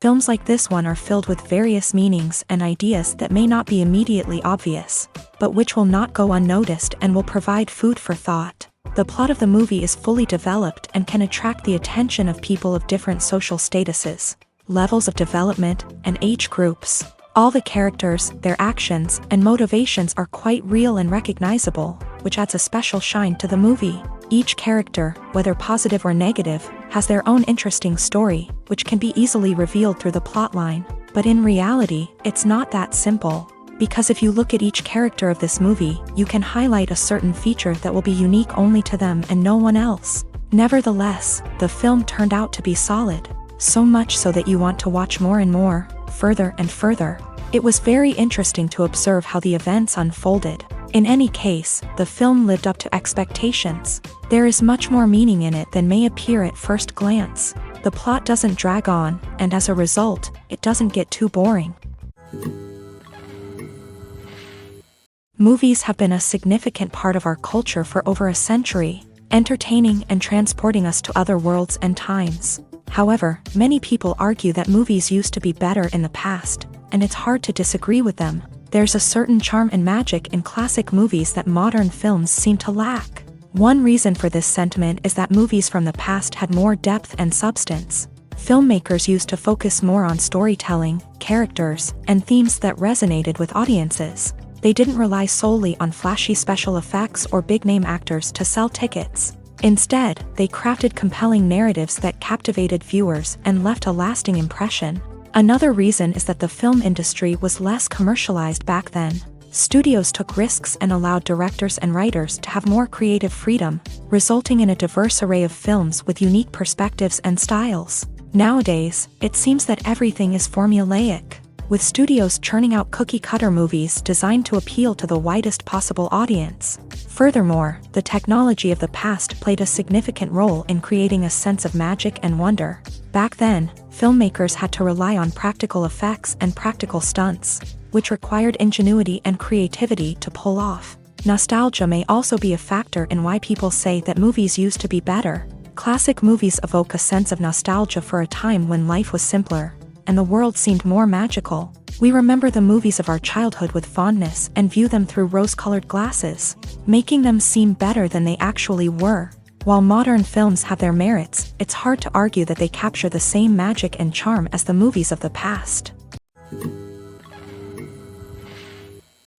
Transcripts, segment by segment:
Films like this one are filled with various meanings and ideas that may not be immediately obvious, but which will not go unnoticed and will provide food for thought. The plot of the movie is fully developed and can attract the attention of people of different social statuses, levels of development, and age groups. All the characters, their actions, and motivations are quite real and recognizable, which adds a special shine to the movie. Each character, whether positive or negative, has their own interesting story, which can be easily revealed through the plotline. But in reality, it's not that simple. Because if you look at each character of this movie, you can highlight a certain feature that will be unique only to them and no one else. Nevertheless, the film turned out to be solid. So much so that you want to watch more and more, further and further. It was very interesting to observe how the events unfolded. In any case, the film lived up to expectations. There is much more meaning in it than may appear at first glance. The plot doesn't drag on, and as a result, it doesn't get too boring. Movies have been a significant part of our culture for over a century, entertaining and transporting us to other worlds and times. However, many people argue that movies used to be better in the past, and it's hard to disagree with them. There's a certain charm and magic in classic movies that modern films seem to lack. One reason for this sentiment is that movies from the past had more depth and substance. Filmmakers used to focus more on storytelling, characters, and themes that resonated with audiences. They didn't rely solely on flashy special effects or big-name actors to sell tickets. Instead, they crafted compelling narratives that captivated viewers and left a lasting impression. Another reason is that the film industry was less commercialized back then. Studios took risks and allowed directors and writers to have more creative freedom, resulting in a diverse array of films with unique perspectives and styles. Nowadays, it seems that everything is formulaic, with studios churning out cookie-cutter movies designed to appeal to the widest possible audience. Furthermore, the technology of the past played a significant role in creating a sense of magic and wonder. Back then, filmmakers had to rely on practical effects and practical stunts, which required ingenuity and creativity to pull off. Nostalgia may also be a factor in why people say that movies used to be better. Classic movies evoke a sense of nostalgia for a time when life was simpler, and the world seemed more magical. We remember the movies of our childhood with fondness and view them through rose-colored glasses, making them seem better than they actually were. While modern films have their merits, it's hard to argue that they capture the same magic and charm as the movies of the past.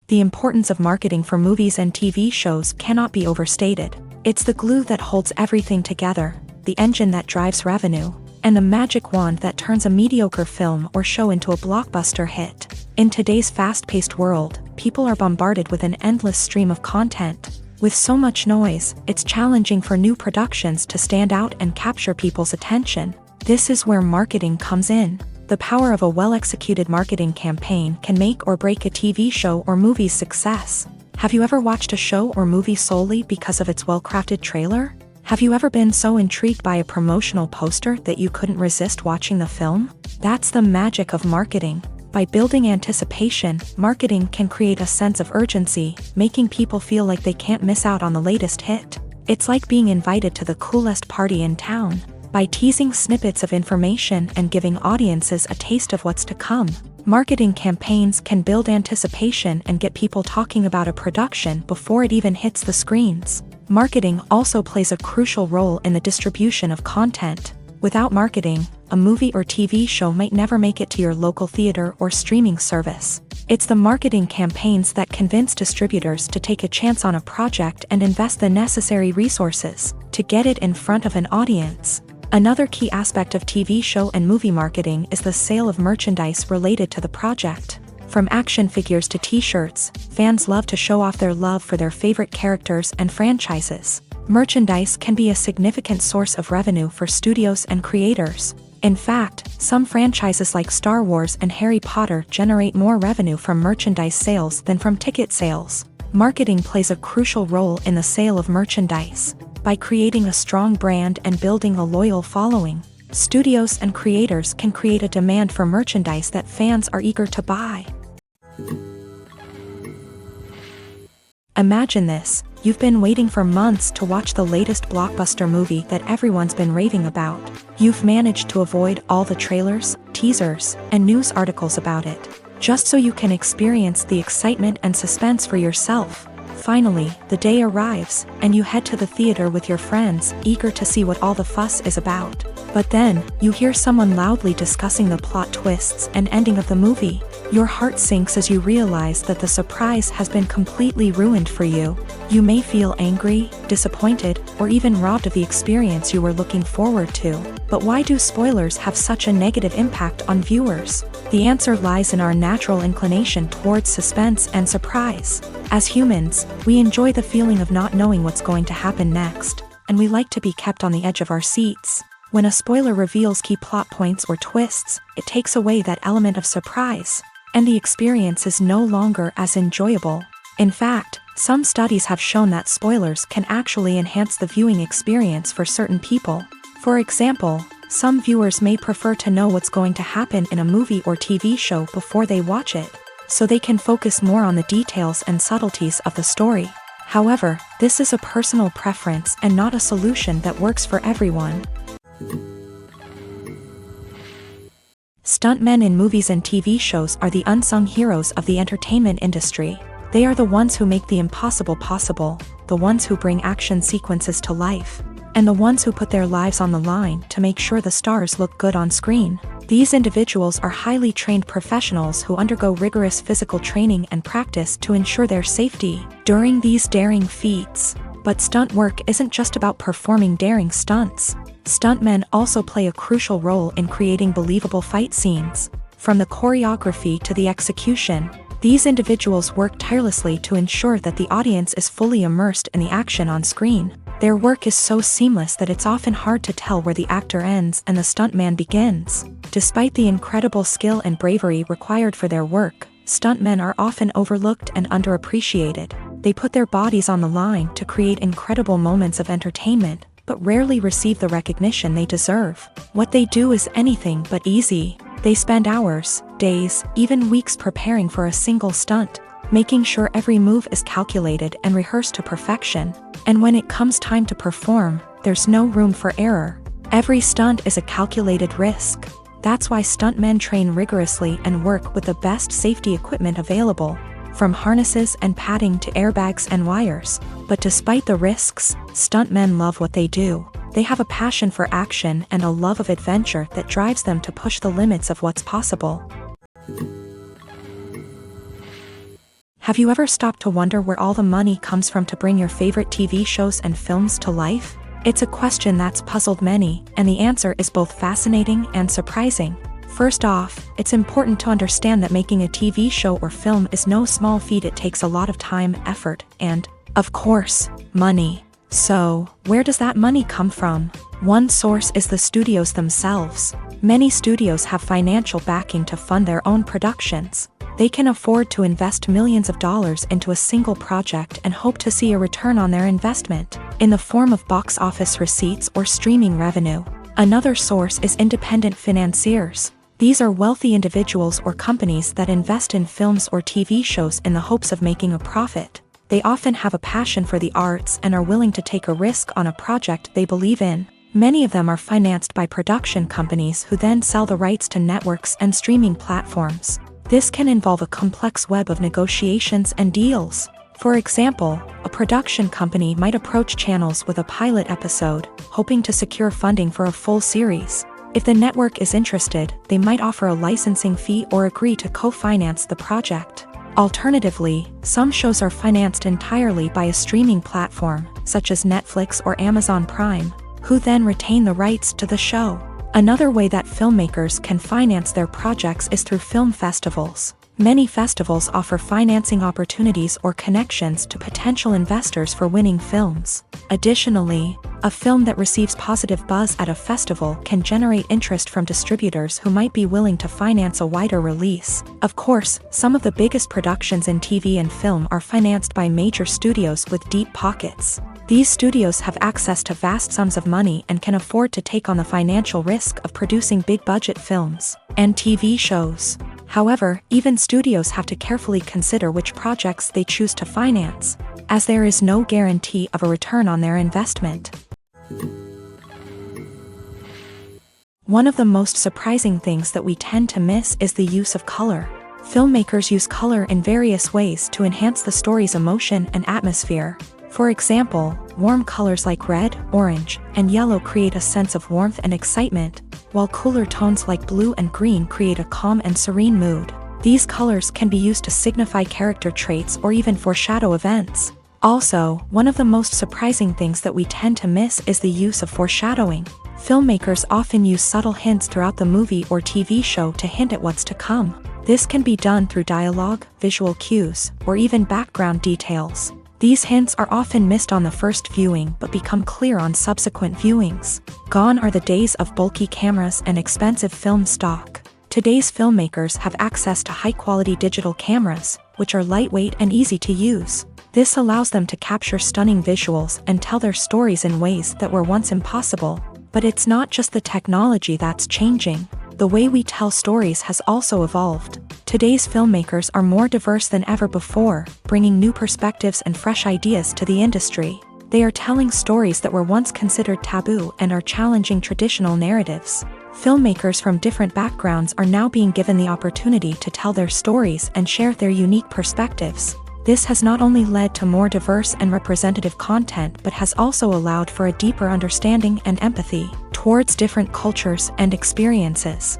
The importance of marketing for movies and TV shows cannot be overstated. It's the glue that holds everything together, the engine that drives revenue, and the magic wand that turns a mediocre film or show into a blockbuster hit. In today's fast-paced world, people are bombarded with an endless stream of content. With so much noise, it's challenging for new productions to stand out and capture people's attention. This is where marketing comes in. The power of a well-executed marketing campaign can make or break a TV show or movie's success. Have you ever watched a show or movie solely because of its well-crafted trailer? Have you ever been so intrigued by a promotional poster that you couldn't resist watching the film? That's the magic of marketing. By building anticipation, marketing can create a sense of urgency, making people feel like they can't miss out on the latest hit. It's like being invited to the coolest party in town. By teasing snippets of information and giving audiences a taste of what's to come, marketing campaigns can build anticipation and get people talking about a production before it even hits the screens. Marketing also plays a crucial role in the distribution of content. Without marketing, a movie or TV show might never make it to your local theater or streaming service. It's the marketing campaigns that convince distributors to take a chance on a project and invest the necessary resources to get it in front of an audience. Another key aspect of TV show and movie marketing is the sale of merchandise related to the project. From action figures to t-shirts, fans love to show off their love for their favorite characters and franchises. Merchandise can be a significant source of revenue for studios and creators. In fact, some franchises like Star Wars and Harry Potter generate more revenue from merchandise sales than from ticket sales. Marketing plays a crucial role in the sale of merchandise. By creating a strong brand and building a loyal following, studios and creators can create a demand for merchandise that fans are eager to buy. Imagine this. You've been waiting for months to watch the latest blockbuster movie that everyone's been raving about. You've managed to avoid all the trailers, teasers, and news articles about it, just so you can experience the excitement and suspense for yourself. Finally, the day arrives, and you head to the theater with your friends, eager to see what all the fuss is about. But then, you hear someone loudly discussing the plot twists and ending of the movie. Your heart sinks as you realize that the surprise has been completely ruined for you. You may feel angry, disappointed, or even robbed of the experience you were looking forward to. But why do spoilers have such a negative impact on viewers? The answer lies in our natural inclination towards suspense and surprise. As humans, we enjoy the feeling of not knowing what's going to happen next, and we like to be kept on the edge of our seats. When a spoiler reveals key plot points or twists, it takes away that element of surprise, and the experience is no longer as enjoyable. In fact, some studies have shown that spoilers can actually enhance the viewing experience for certain people. For example, some viewers may prefer to know what's going to happen in a movie or TV show before they watch it, so they can focus more on the details and subtleties of the story. However, this is a personal preference and not a solution that works for everyone. Stuntmen in movies and TV shows are the unsung heroes of the entertainment industry. They are the ones who make the impossible possible, the ones who bring action sequences to life, and the ones who put their lives on the line to make sure the stars look good on screen. These individuals are highly trained professionals who undergo rigorous physical training and practice to ensure their safety during these daring feats. But stunt work isn't just about performing daring stunts. Stuntmen also play a crucial role in creating believable fight scenes. From the choreography to the execution, these individuals work tirelessly to ensure that the audience is fully immersed in the action on screen. Their work is so seamless that it's often hard to tell where the actor ends and the stuntman begins. Despite the incredible skill and bravery required for their work, stuntmen are often overlooked and underappreciated. They put their bodies on the line to create incredible moments of entertainment, but rarely receive the recognition they deserve. What they do is anything but easy. They spend hours, days, even weeks preparing for a single stunt, making sure every move is calculated and rehearsed to perfection. And when it comes time to perform, there's no room for error. Every stunt is a calculated risk. That's why stuntmen train rigorously and work with the best safety equipment available, from harnesses and padding to airbags and wires. But despite the risks, stuntmen love what they do. They have a passion for action and a love of adventure that drives them to push the limits of what's possible. Have you ever stopped to wonder where all the money comes from to bring your favorite TV shows and films to life? It's a question that's puzzled many, and the answer is both fascinating and surprising. First off, it's important to understand that making a TV show or film is no small feat. It takes a lot of time, effort, and, of course, money. So, where does that money come from? One source is the studios themselves. Many studios have financial backing to fund their own productions. They can afford to invest millions of dollars into a single project and hope to see a return on their investment, in the form of box office receipts or streaming revenue. Another source is independent financiers. These are wealthy individuals or companies that invest in films or TV shows in the hopes of making a profit. They often have a passion for the arts and are willing to take a risk on a project they believe in. Many of them are financed by production companies who then sell the rights to networks and streaming platforms. This can involve a complex web of negotiations and deals. For example, a production company might approach channels with a pilot episode, hoping to secure funding for a full series. If the network is interested, they might offer a licensing fee or agree to co-finance the project. Alternatively, some shows are financed entirely by a streaming platform, such as Netflix or Amazon Prime, who then retain the rights to the show. Another way that filmmakers can finance their projects is through film festivals. Many festivals offer financing opportunities or connections to potential investors for winning films. Additionally, a film that receives positive buzz at a festival can generate interest from distributors who might be willing to finance a wider release. Of course, some of the biggest productions in TV and film are financed by major studios with deep pockets. These studios have access to vast sums of money and can afford to take on the financial risk of producing big-budget films and TV shows. However, even studios have to carefully consider which projects they choose to finance, as there is no guarantee of a return on their investment. One of the most surprising things that we tend to miss is the use of color. Filmmakers use color in various ways to enhance the story's emotion and atmosphere. For example, warm colors like red, orange, and yellow create a sense of warmth and excitement, while cooler tones like blue and green create a calm and serene mood. These colors can be used to signify character traits or even foreshadow events. Also, one of the most surprising things that we tend to miss is the use of foreshadowing. Filmmakers often use subtle hints throughout the movie or TV show to hint at what's to come. This can be done through dialogue, visual cues, or even background details. These hints are often missed on the first viewing but become clear on subsequent viewings. Gone are the days of bulky cameras and expensive film stock. Today's filmmakers have access to high-quality digital cameras, which are lightweight and easy to use. This allows them to capture stunning visuals and tell their stories in ways that were once impossible. But it's not just the technology that's changing. The way we tell stories has also evolved. Today's filmmakers are more diverse than ever before, bringing new perspectives and fresh ideas to the industry. They are telling stories that were once considered taboo and are challenging traditional narratives. Filmmakers from different backgrounds are now being given the opportunity to tell their stories and share their unique perspectives. This has not only led to more diverse and representative content but has also allowed for a deeper understanding and empathy towards different cultures and experiences.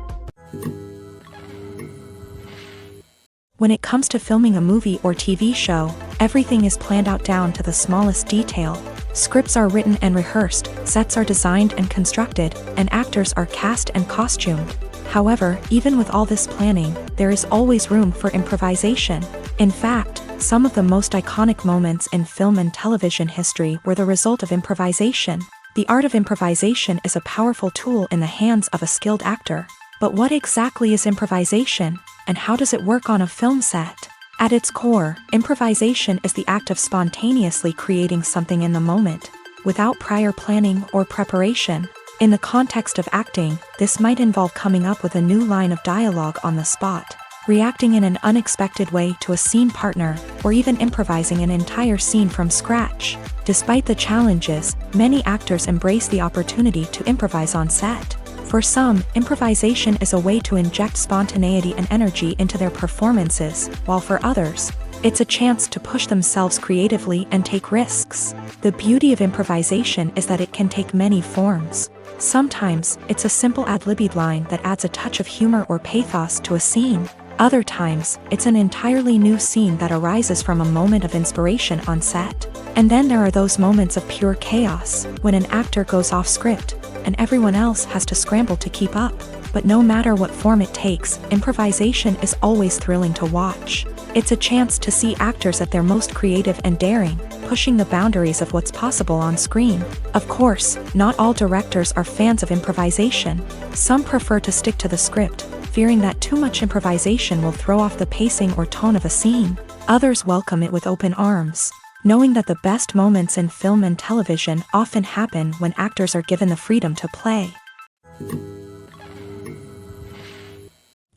When it comes to filming a movie or TV show, everything is planned out down to the smallest detail. Scripts are written and rehearsed, sets are designed and constructed, and actors are cast and costumed. However, even with all this planning, there is always room for improvisation. In fact, some of the most iconic moments in film and television history were the result of improvisation. The art of improvisation is a powerful tool in the hands of a skilled actor. But what exactly is improvisation, and how does it work on a film set? At its core, improvisation is the act of spontaneously creating something in the moment, without prior planning or preparation. In the context of acting, this might involve coming up with a new line of dialogue on the spot, reacting in an unexpected way to a scene partner, or even improvising an entire scene from scratch. Despite the challenges, many actors embrace the opportunity to improvise on set. For some, improvisation is a way to inject spontaneity and energy into their performances, while for others, it's a chance to push themselves creatively and take risks. The beauty of improvisation is that it can take many forms. Sometimes, it's a simple ad-libbed line that adds a touch of humor or pathos to a scene. Other times, it's an entirely new scene that arises from a moment of inspiration on set. And then there are those moments of pure chaos, when an actor goes off script, and everyone else has to scramble to keep up. But no matter what form it takes, improvisation is always thrilling to watch. It's a chance to see actors at their most creative and daring, pushing the boundaries of what's possible on screen. Of course, not all directors are fans of improvisation. Some prefer to stick to the script, fearing that too much improvisation will throw off the pacing or tone of a scene. Others welcome it with open arms, knowing that the best moments in film and television often happen when actors are given the freedom to play.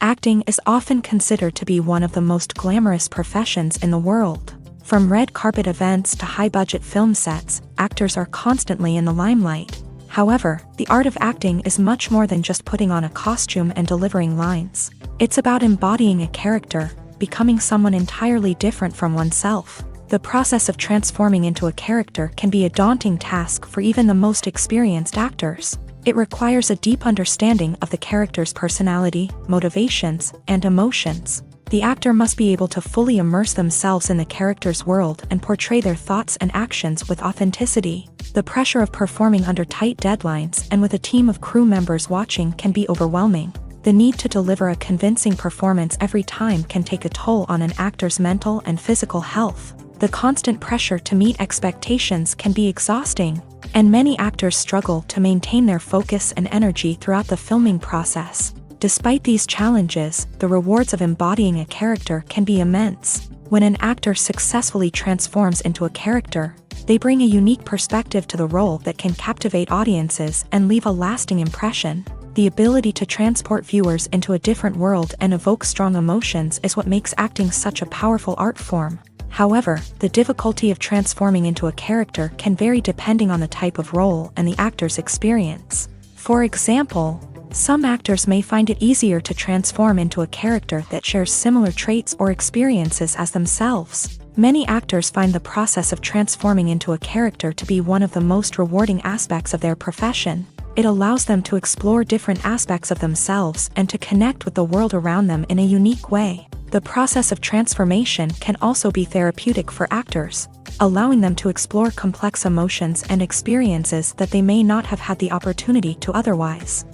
Acting is often considered to be one of the most glamorous professions in the world. From red carpet events to high-budget film sets, actors are constantly in the limelight. However, the art of acting is much more than just putting on a costume and delivering lines. It's about embodying a character, becoming someone entirely different from oneself. The process of transforming into a character can be a daunting task for even the most experienced actors. It requires a deep understanding of the character's personality, motivations, and emotions. The actor must be able to fully immerse themselves in the character's world and portray their thoughts and actions with authenticity. The pressure of performing under tight deadlines and with a team of crew members watching can be overwhelming. The need to deliver a convincing performance every time can take a toll on an actor's mental and physical health. The constant pressure to meet expectations can be exhausting, and many actors struggle to maintain their focus and energy throughout the filming process. Despite these challenges, the rewards of embodying a character can be immense. When an actor successfully transforms into a character, they bring a unique perspective to the role that can captivate audiences and leave a lasting impression. The ability to transport viewers into a different world and evoke strong emotions is what makes acting such a powerful art form. However, the difficulty of transforming into a character can vary depending on the type of role and the actor's experience. For example, some actors may find it easier to transform into a character that shares similar traits or experiences as themselves. Many actors find the process of transforming into a character to be one of the most rewarding aspects of their profession. It allows them to explore different aspects of themselves and to connect with the world around them in a unique way. The process of transformation can also be therapeutic for actors, allowing them to explore complex emotions and experiences that they may not have had the opportunity to otherwise.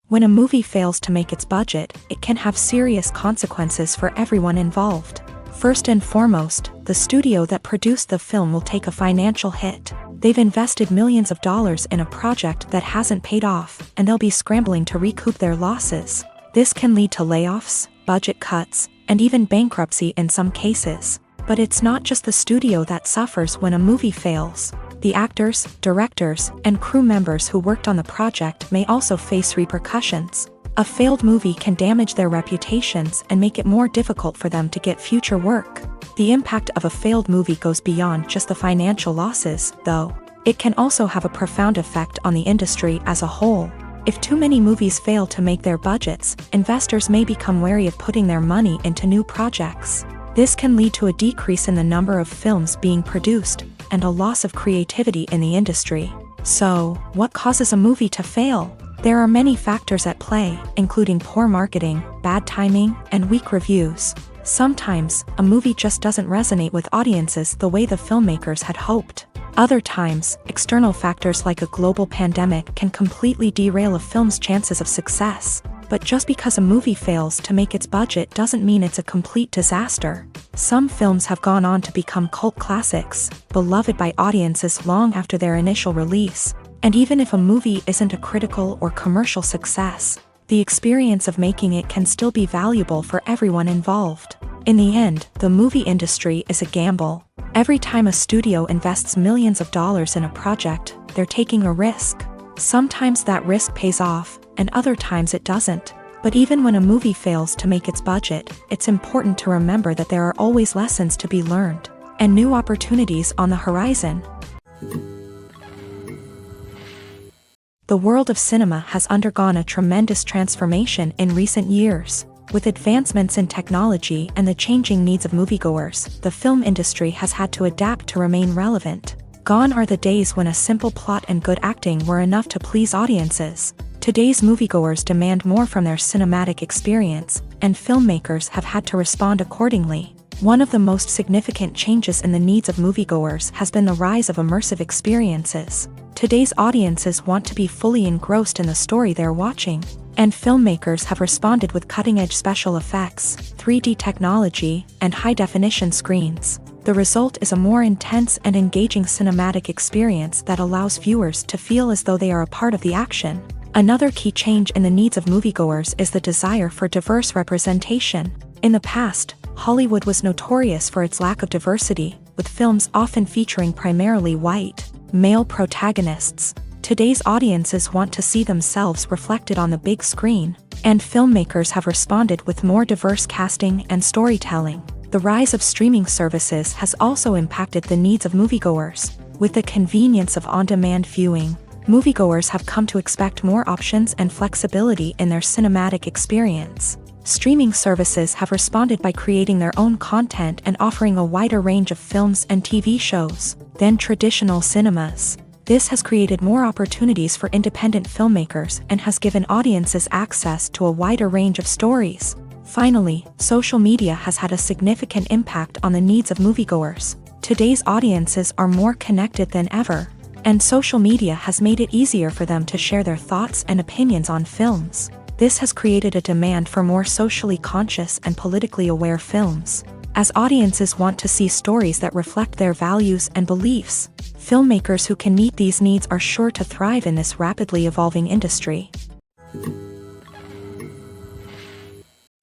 When a movie fails to make its budget, it can have serious consequences for everyone involved. First and foremost, the studio that produced the film will take a financial hit. They've invested millions of dollars in a project that hasn't paid off, and they'll be scrambling to recoup their losses. This can lead to layoffs, budget cuts, and even bankruptcy in some cases. But it's not just the studio that suffers when a movie fails. The actors, directors, and crew members who worked on the project may also face repercussions. A failed movie can damage their reputations and make it more difficult for them to get future work. The impact of a failed movie goes beyond just the financial losses, though. It can also have a profound effect on the industry as a whole. If too many movies fail to make their budgets, investors may become wary of putting their money into new projects. This can lead to a decrease in the number of films being produced, and a loss of creativity in the industry. So, what causes a movie to fail? There are many factors at play, including poor marketing, bad timing, and weak reviews. Sometimes, a movie just doesn't resonate with audiences the way the filmmakers had hoped. Other times, external factors like a global pandemic can completely derail a film's chances of success. But just because a movie fails to make its budget doesn't mean it's a complete disaster. Some films have gone on to become cult classics, beloved by audiences long after their initial release. And even if a movie isn't a critical or commercial success, the experience of making it can still be valuable for everyone involved. In the end, the movie industry is a gamble. Every time a studio invests millions of dollars in a project, they're taking a risk. Sometimes that risk pays off, and other times it doesn't. But even when a movie fails to make its budget, it's important to remember that there are always lessons to be learned, and new opportunities on the horizon. The world of cinema has undergone a tremendous transformation in recent years. With advancements in technology and the changing needs of moviegoers, the film industry has had to adapt to remain relevant. Gone are the days when a simple plot and good acting were enough to please audiences. Today's moviegoers demand more from their cinematic experience, and filmmakers have had to respond accordingly. One of the most significant changes in the needs of moviegoers has been the rise of immersive experiences. Today's audiences want to be fully engrossed in the story they're watching, and filmmakers have responded with cutting-edge special effects, 3D technology, and high-definition screens. The result is a more intense and engaging cinematic experience that allows viewers to feel as though they are a part of the action. Another key change in the needs of moviegoers is the desire for diverse representation. In the past, Hollywood was notorious for its lack of diversity, with films often featuring primarily white, male protagonists. Today's audiences want to see themselves reflected on the big screen, and filmmakers have responded with more diverse casting and storytelling. The rise of streaming services has also impacted the needs of moviegoers. With the convenience of on-demand viewing, moviegoers have come to expect more options and flexibility in their cinematic experience. Streaming services have responded by creating their own content and offering a wider range of films and TV shows than traditional cinemas. This has created more opportunities for independent filmmakers and has given audiences access to a wider range of stories. Finally, social media has had a significant impact on the needs of moviegoers. Today's audiences are more connected than ever, and social media has made it easier for them to share their thoughts and opinions on films. This has created a demand for more socially conscious and politically aware films. As audiences want to see stories that reflect their values and beliefs, filmmakers who can meet these needs are sure to thrive in this rapidly evolving industry.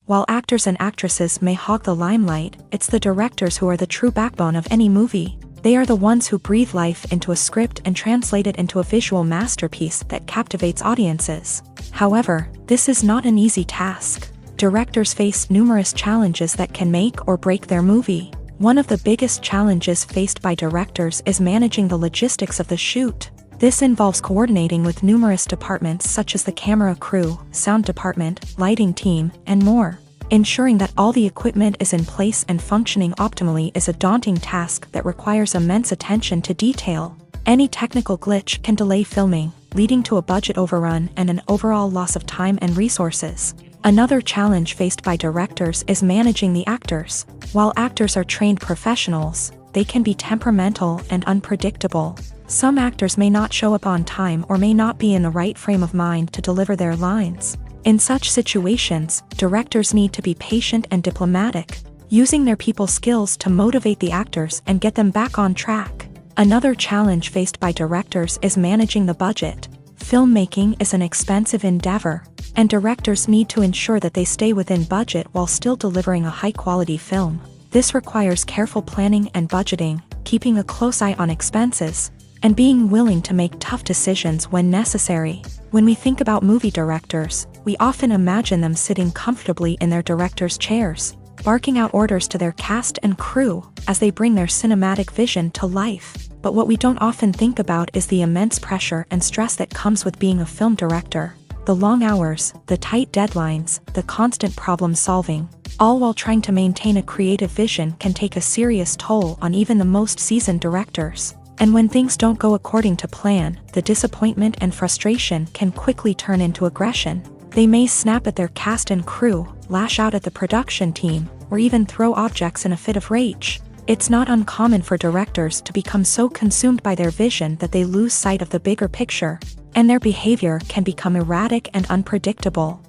While actors and actresses may hog the limelight, it's the directors who are the true backbone of any movie. They are the ones who breathe life into a script and translate it into a visual masterpiece that captivates audiences. However, this is not an easy task. Directors face numerous challenges that can make or break their movie. One of the biggest challenges faced by directors is managing the logistics of the shoot. This involves coordinating with numerous departments such as the camera crew, sound department, lighting team, and more. Ensuring that all the equipment is in place and functioning optimally is a daunting task that requires immense attention to detail. Any technical glitch can delay filming, leading to a budget overrun and an overall loss of time and resources. Another challenge faced by directors is managing the actors. While actors are trained professionals, they can be temperamental and unpredictable. Some actors may not show up on time or may not be in the right frame of mind to deliver their lines. In such situations, directors need to be patient and diplomatic, using their people skills to motivate the actors and get them back on track. Another challenge faced by directors is managing the budget. Filmmaking is an expensive endeavor, and directors need to ensure that they stay within budget while still delivering a high-quality film. This requires careful planning and budgeting, keeping a close eye on expenses, and being willing to make tough decisions when necessary. When we think about movie directors, we often imagine them sitting comfortably in their director's chairs, barking out orders to their cast and crew as they bring their cinematic vision to life. But what we don't often think about is the immense pressure and stress that comes with being a film director. The long hours, the tight deadlines, the constant problem solving, all while trying to maintain a creative vision can take a serious toll on even the most seasoned directors. And when things don't go according to plan, the disappointment and frustration can quickly turn into aggression. They may snap at their cast and crew, lash out at the production team, or even throw objects in a fit of rage. It's not uncommon for directors to become so consumed by their vision that they lose sight of the bigger picture, and their behavior can become erratic and unpredictable.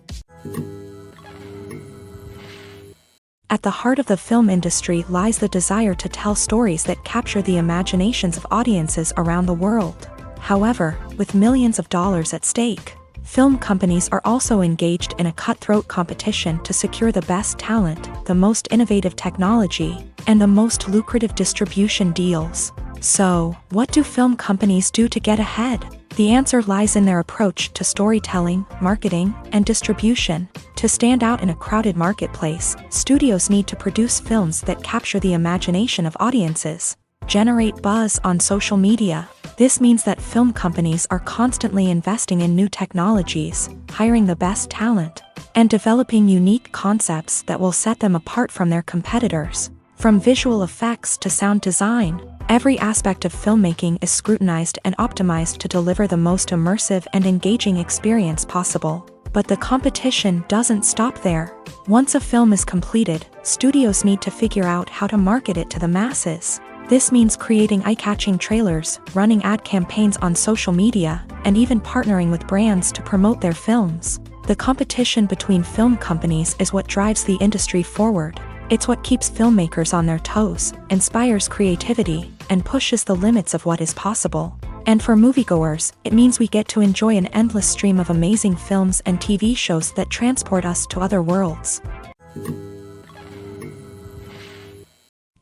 At the heart of the film industry lies the desire to tell stories that capture the imaginations of audiences around the world. However, with millions of dollars at stake, film companies are also engaged in a cutthroat competition to secure the best talent, the most innovative technology, and the most lucrative distribution deals. So, what do film companies do to get ahead? The answer lies in their approach to storytelling, marketing, and distribution. To stand out in a crowded marketplace, studios need to produce films that capture the imagination of audiences, generate buzz on social media. This means that film companies are constantly investing in new technologies, hiring the best talent, and developing unique concepts that will set them apart from their competitors. From visual effects to sound design, every aspect of filmmaking is scrutinized and optimized to deliver the most immersive and engaging experience possible. But the competition doesn't stop there. Once a film is completed, studios need to figure out how to market it to the masses. This means creating eye-catching trailers, running ad campaigns on social media, and even partnering with brands to promote their films. The competition between film companies is what drives the industry forward. It's what keeps filmmakers on their toes, inspires creativity, and pushes the limits of what is possible. And for moviegoers, it means we get to enjoy an endless stream of amazing films and TV shows that transport us to other worlds.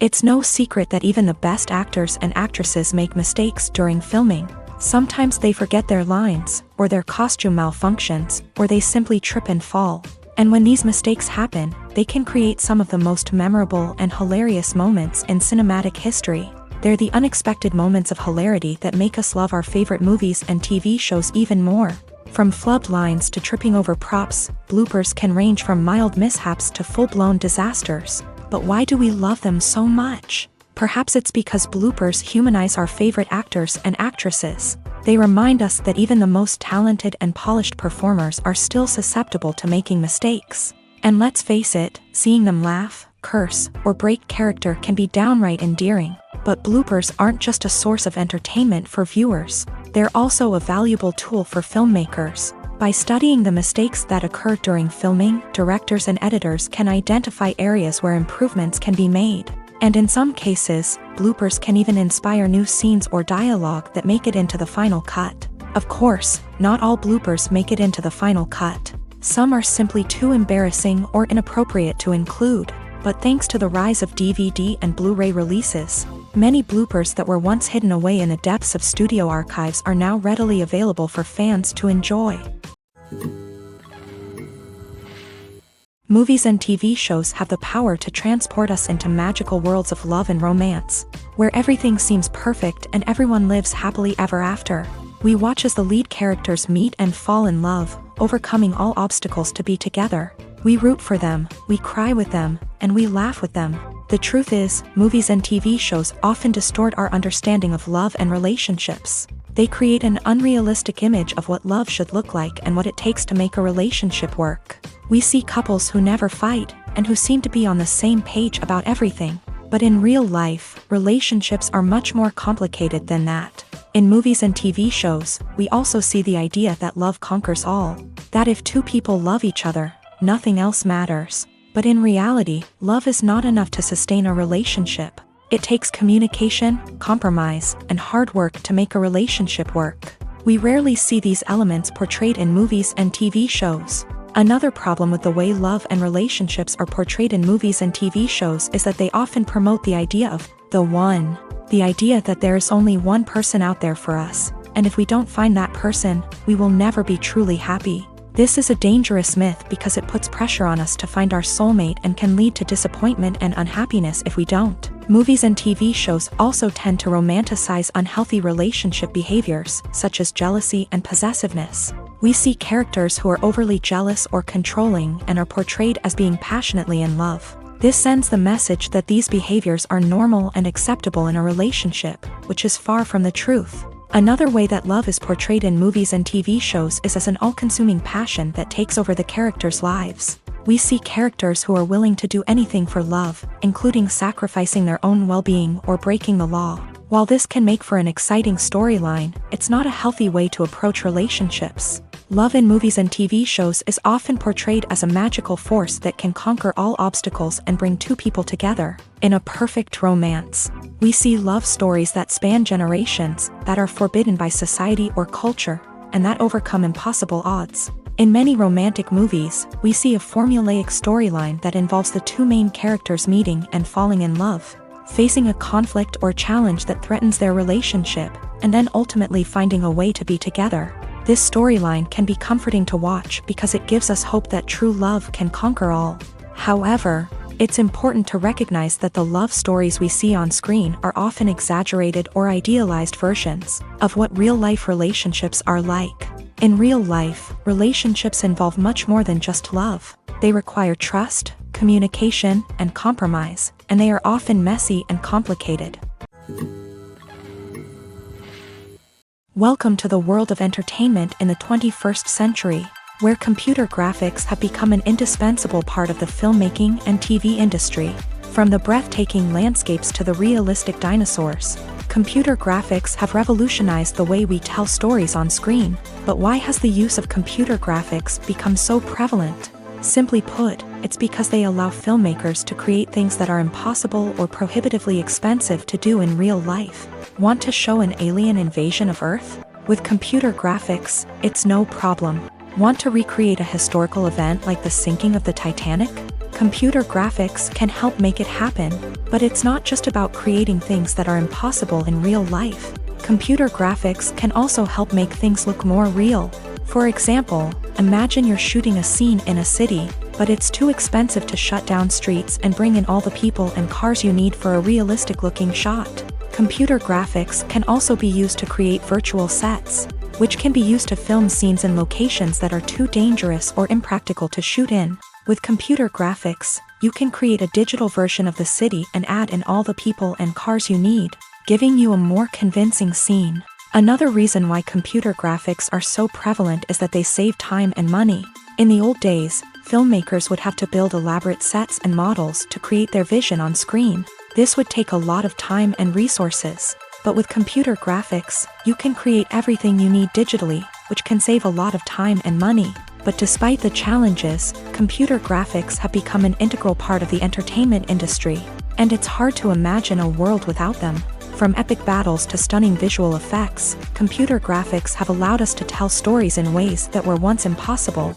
It's no secret that even the best actors and actresses make mistakes during filming. Sometimes they forget their lines, or their costume malfunctions, or they simply trip and fall. And when these mistakes happen, they can create some of the most memorable and hilarious moments in cinematic history. They're the unexpected moments of hilarity that make us love our favorite movies and TV shows even more. From flubbed lines to tripping over props, bloopers can range from mild mishaps to full-blown disasters. But why do we love them so much? Perhaps it's because bloopers humanize our favorite actors and actresses. They remind us that even the most talented and polished performers are still susceptible to making mistakes. And let's face it, seeing them laugh, curse, or break character can be downright endearing. But bloopers aren't just a source of entertainment for viewers. They're also a valuable tool for filmmakers. By studying the mistakes that occur during filming, directors and editors can identify areas where improvements can be made. And in some cases, bloopers can even inspire new scenes or dialogue that make it into the final cut. Of course, not all bloopers make it into the final cut. Some are simply too embarrassing or inappropriate to include. But thanks to the rise of DVD and Blu-ray releases, many bloopers that were once hidden away in the depths of studio archives are now readily available for fans to enjoy. Movies and TV shows have the power to transport us into magical worlds of love and romance, where everything seems perfect and everyone lives happily ever after. We watch as the lead characters meet and fall in love, overcoming all obstacles to be together. We root for them, we cry with them, and we laugh with them. The truth is, movies and TV shows often distort our understanding of love and relationships. They create an unrealistic image of what love should look like and what it takes to make a relationship work. We see couples who never fight, and who seem to be on the same page about everything. But in real life, relationships are much more complicated than that. In movies and TV shows, we also see the idea that love conquers all. That if two people love each other, nothing else matters. But in reality, love is not enough to sustain a relationship. It takes communication, compromise, and hard work to make a relationship work. We rarely see these elements portrayed in movies and TV shows. Another problem with the way love and relationships are portrayed in movies and TV shows is that they often promote the idea of the one. The idea that there is only one person out there for us, and if we don't find that person, we will never be truly happy. This is a dangerous myth because it puts pressure on us to find our soulmate and can lead to disappointment and unhappiness if we don't. Movies and TV shows also tend to romanticize unhealthy relationship behaviors, such as jealousy and possessiveness. We see characters who are overly jealous or controlling and are portrayed as being passionately in love. This sends the message that these behaviors are normal and acceptable in a relationship, which is far from the truth. Another way that love is portrayed in movies and TV shows is as an all-consuming passion that takes over the characters' lives. We see characters who are willing to do anything for love, including sacrificing their own well-being or breaking the law. While this can make for an exciting storyline, it's not a healthy way to approach relationships. Love in movies and TV shows is often portrayed as a magical force that can conquer all obstacles and bring two people together. In a perfect romance, we see love stories that span generations, that are forbidden by society or culture, and that overcome impossible odds. In many romantic movies, we see a formulaic storyline that involves the two main characters meeting and falling in love, facing a conflict or challenge that threatens their relationship, and then ultimately finding a way to be together. This storyline can be comforting to watch because it gives us hope that true love can conquer all. However, it's important to recognize that the love stories we see on screen are often exaggerated or idealized versions of what real-life relationships are like. In real life, relationships involve much more than just love. They require trust, communication, and compromise, and they are often messy and complicated. Welcome to the world of entertainment in the 21st century, where computer graphics have become an indispensable part of the filmmaking and TV industry. From the breathtaking landscapes to the realistic dinosaurs, computer graphics have revolutionized the way we tell stories on screen. But why has the use of computer graphics become so prevalent? Simply put, it's because they allow filmmakers to create things that are impossible or prohibitively expensive to do in real life. Want to show an alien invasion of Earth? With computer graphics, it's no problem. Want to recreate a historical event like the sinking of the Titanic? Computer graphics can help make it happen, but it's not just about creating things that are impossible in real life. Computer graphics can also help make things look more real. For example, imagine you're shooting a scene in a city, but it's too expensive to shut down streets and bring in all the people and cars you need for a realistic-looking shot. Computer graphics can also be used to create virtual sets, which can be used to film scenes in locations that are too dangerous or impractical to shoot in. With computer graphics, you can create a digital version of the city and add in all the people and cars you need, giving you a more convincing scene. Another reason why computer graphics are so prevalent is that they save time and money. In the old days, filmmakers would have to build elaborate sets and models to create their vision on screen. This would take a lot of time and resources. But with computer graphics, you can create everything you need digitally, which can save a lot of time and money. But despite the challenges, computer graphics have become an integral part of the entertainment industry, and it's hard to imagine a world without them. From epic battles to stunning visual effects, computer graphics have allowed us to tell stories in ways that were once impossible.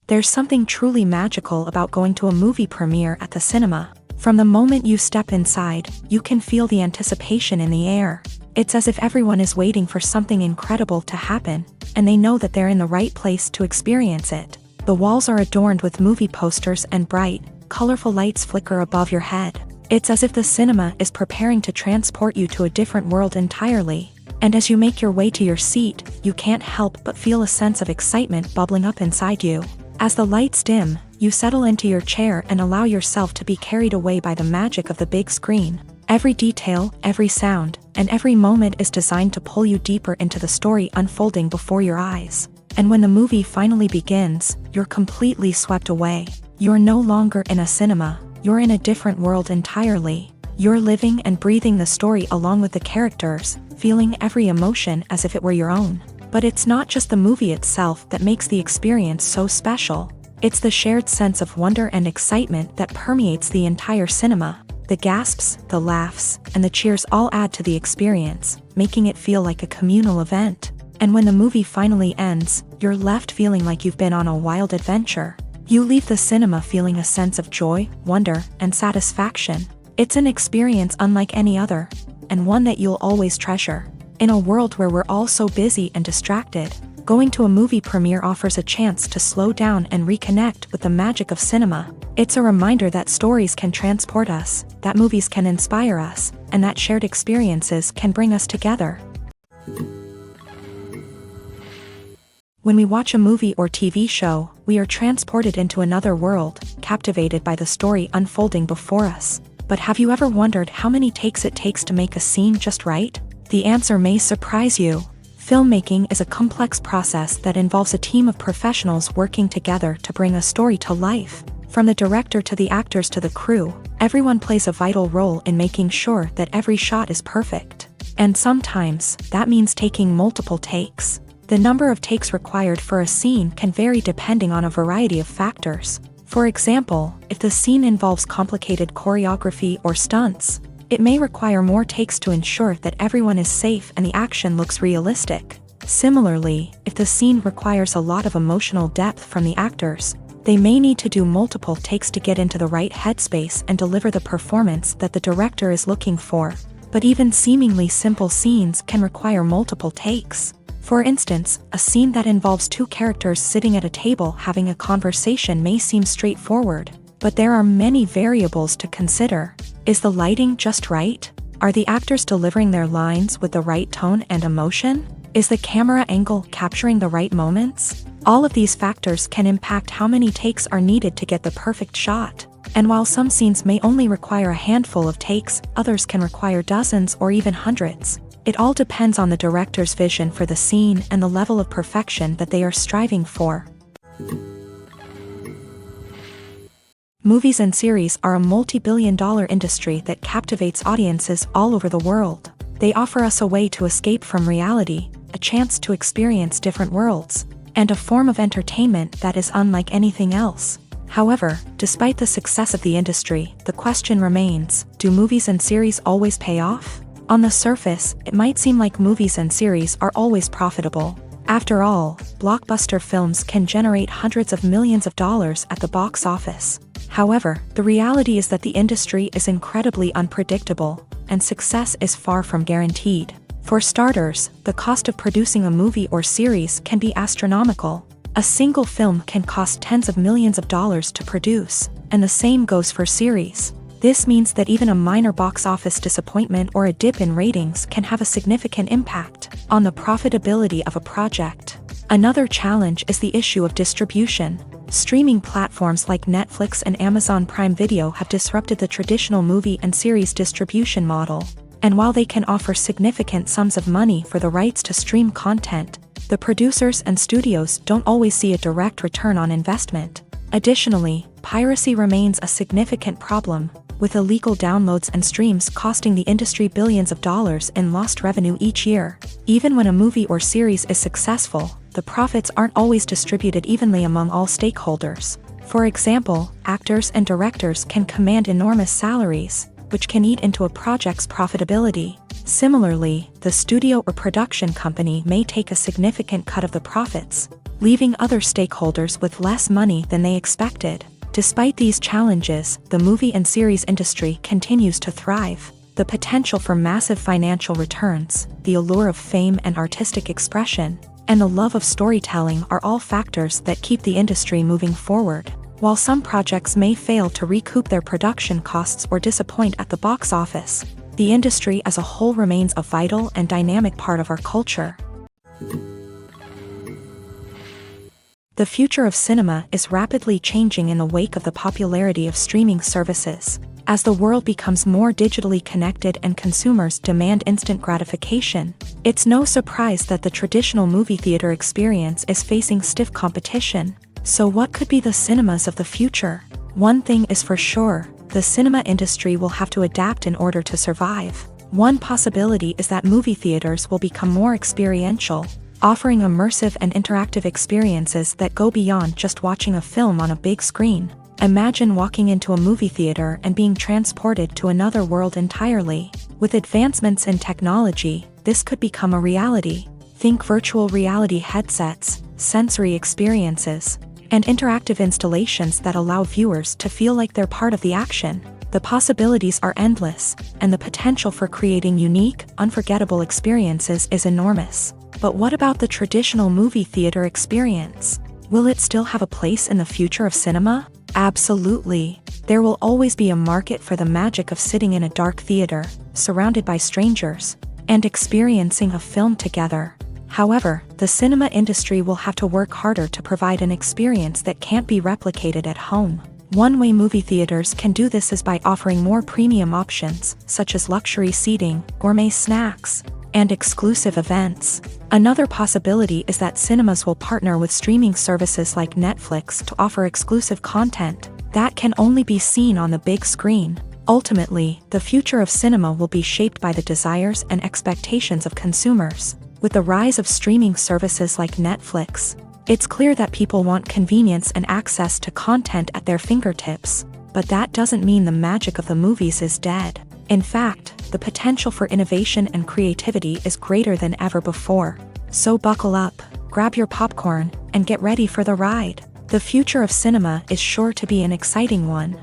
There's something truly magical about going to a movie premiere at the cinema. From the moment you step inside, you can feel the anticipation in the air. It's as if everyone is waiting for something incredible to happen, and they know that they're in the right place to experience it. The walls are adorned with movie posters and bright, colorful lights flicker above your head. It's as if the cinema is preparing to transport you to a different world entirely. And as you make your way to your seat, you can't help but feel a sense of excitement bubbling up inside you. As the lights dim, you settle into your chair and allow yourself to be carried away by the magic of the big screen. Every detail, every sound, and every moment is designed to pull you deeper into the story unfolding before your eyes. And when the movie finally begins, you're completely swept away. You're no longer in a cinema, you're in a different world entirely. You're living and breathing the story along with the characters, feeling every emotion as if it were your own. But it's not just the movie itself that makes the experience so special. It's the shared sense of wonder and excitement that permeates the entire cinema. The gasps, the laughs, and the cheers all add to the experience, making it feel like a communal event. And when the movie finally ends, you're left feeling like you've been on a wild adventure. You leave the cinema feeling a sense of joy, wonder, and satisfaction. It's an experience unlike any other, and one that you'll always treasure. In a world where we're all so busy and distracted, going to a movie premiere offers a chance to slow down and reconnect with the magic of cinema. It's a reminder that stories can transport us, that movies can inspire us, and that shared experiences can bring us together. When we watch a movie or TV show, we are transported into another world, captivated by the story unfolding before us. But have you ever wondered how many takes it takes to make a scene just right? The answer may surprise you. Filmmaking is a complex process that involves a team of professionals working together to bring a story to life. From the director to the actors to the crew, everyone plays a vital role in making sure that every shot is perfect. And sometimes, that means taking multiple takes. The number of takes required for a scene can vary depending on a variety of factors. For example, if the scene involves complicated choreography or stunts, it may require more takes to ensure that everyone is safe and the action looks realistic. Similarly, if the scene requires a lot of emotional depth from the actors, they may need to do multiple takes to get into the right headspace and deliver the performance that the director is looking for. But even seemingly simple scenes can require multiple takes. For instance, a scene that involves two characters sitting at a table having a conversation may seem straightforward, but there are many variables to consider. Is the lighting just right? Are the actors delivering their lines with the right tone and emotion? Is the camera angle capturing the right moments? All of these factors can impact how many takes are needed to get the perfect shot. And while some scenes may only require a handful of takes, others can require dozens or even hundreds. It all depends on the director's vision for the scene and the level of perfection that they are striving for. Movies and series are a multi-billion-dollar industry that captivates audiences all over the world. They offer us a way to escape from reality, a chance to experience different worlds, and a form of entertainment that is unlike anything else. However, despite the success of the industry, the question remains, do movies and series always pay off? On the surface, it might seem like movies and series are always profitable. After all, blockbuster films can generate hundreds of millions of dollars at the box office. However, the reality is that the industry is incredibly unpredictable, and success is far from guaranteed. For starters, the cost of producing a movie or series can be astronomical. A single film can cost tens of millions of dollars to produce, and the same goes for series. This means that even a minor box office disappointment or a dip in ratings can have a significant impact on the profitability of a project. Another challenge is the issue of distribution. Streaming platforms like Netflix and Amazon Prime Video have disrupted the traditional movie and series distribution model. And while they can offer significant sums of money for the rights to stream content, the producers and studios don't always see a direct return on investment. Additionally, piracy remains a significant problem, with illegal downloads and streams costing the industry billions of dollars in lost revenue each year. Even when a movie or series is successful, the profits aren't always distributed evenly among all stakeholders. For example, actors and directors can command enormous salaries, which can eat into a project's profitability. Similarly, the studio or production company may take a significant cut of the profits, leaving other stakeholders with less money than they expected. Despite these challenges, the movie and series industry continues to thrive. The potential for massive financial returns, the allure of fame and artistic expression, and the love of storytelling are all factors that keep the industry moving forward. While some projects may fail to recoup their production costs or disappoint at the box office, the industry as a whole remains a vital and dynamic part of our culture. The future of cinema is rapidly changing in the wake of the popularity of streaming services. As the world becomes more digitally connected and consumers demand instant gratification, it's no surprise that the traditional movie theater experience is facing stiff competition. So what could be the cinemas of the future? One thing is for sure, the cinema industry will have to adapt in order to survive. One possibility is that movie theaters will become more experiential, offering immersive and interactive experiences that go beyond just watching a film on a big screen. Imagine walking into a movie theater and being transported to another world entirely. With advancements in technology, this could become a reality. Think virtual reality headsets, sensory experiences, and interactive installations that allow viewers to feel like they're part of the action. The possibilities are endless, and the potential for creating unique, unforgettable experiences is enormous. But what about the traditional movie theater experience? Will it still have a place in the future of cinema? Absolutely. There will always be a market for the magic of sitting in a dark theater, surrounded by strangers, and experiencing a film together. However, the cinema industry will have to work harder to provide an experience that can't be replicated at home. One way movie theaters can do this is by offering more premium options, such as luxury seating, gourmet snacks, and exclusive events. Another possibility is that cinemas will partner with streaming services like Netflix to offer exclusive content that can only be seen on the big screen. Ultimately, the future of cinema will be shaped by the desires and expectations of consumers. With the rise of streaming services like Netflix, it's clear that people want convenience and access to content at their fingertips. But that doesn't mean the magic of the movies is dead. In fact, the potential for innovation and creativity is greater than ever before. So buckle up, grab your popcorn, and get ready for the ride. The future of cinema is sure to be an exciting one.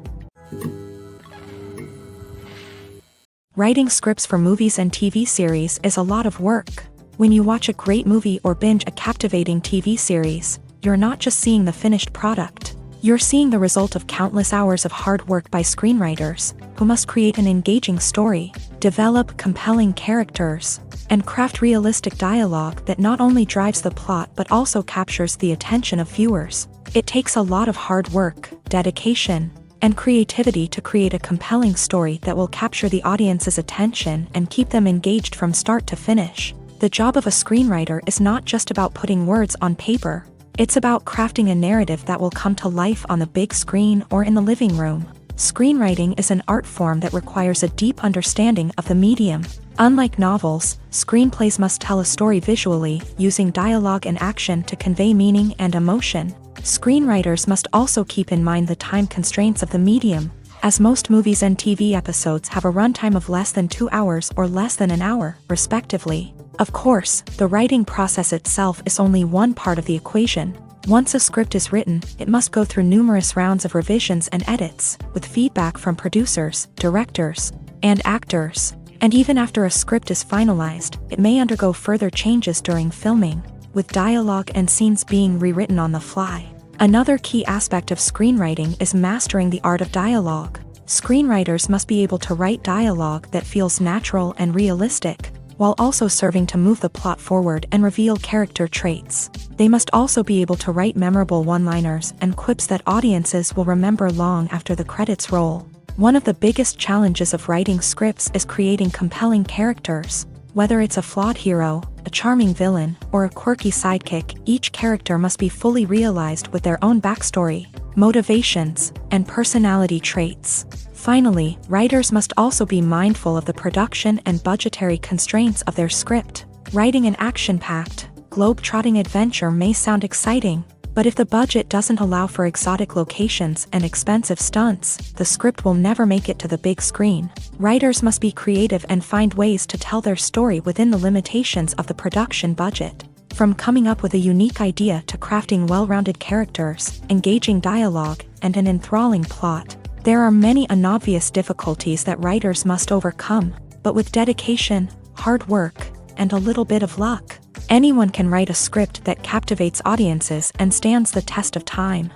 Writing scripts for movies and TV series is a lot of work. When you watch a great movie or binge a captivating TV series, you're not just seeing the finished product. You're seeing the result of countless hours of hard work by screenwriters, who must create an engaging story, develop compelling characters, and craft realistic dialogue that not only drives the plot but also captures the attention of viewers. It takes a lot of hard work, dedication, and creativity to create a compelling story that will capture the audience's attention and keep them engaged from start to finish. The job of a screenwriter is not just about putting words on paper. It's about crafting a narrative that will come to life on the big screen or in the living room. Screenwriting is an art form that requires a deep understanding of the medium. Unlike novels, screenplays must tell a story visually, using dialogue and action to convey meaning and emotion. Screenwriters must also keep in mind the time constraints of the medium, as most movies and TV episodes have a runtime of less than 2 hours or less than an hour, respectively. Of course, the writing process itself is only one part of the equation. Once a script is written, it must go through numerous rounds of revisions and edits, with feedback from producers, directors, and actors. And even after a script is finalized, it may undergo further changes during filming, with dialogue and scenes being rewritten on the fly. Another key aspect of screenwriting is mastering the art of dialogue. Screenwriters must be able to write dialogue that feels natural and realistic, while also serving to move the plot forward and reveal character traits. They must also be able to write memorable one-liners and quips that audiences will remember long after the credits roll. One of the biggest challenges of writing scripts is creating compelling characters. Whether it's a flawed hero, a charming villain, or a quirky sidekick, each character must be fully realized with their own backstory, motivations, and personality traits. Finally, writers must also be mindful of the production and budgetary constraints of their script. Writing an action-packed, globe-trotting adventure may sound exciting, but if the budget doesn't allow for exotic locations and expensive stunts, the script will never make it to the big screen. Writers must be creative and find ways to tell their story within the limitations of the production budget. From coming up with a unique idea to crafting well-rounded characters, engaging dialogue, and an enthralling plot, there are many unobvious difficulties that writers must overcome, but with dedication, hard work, and a little bit of luck, anyone can write a script that captivates audiences and stands the test of time.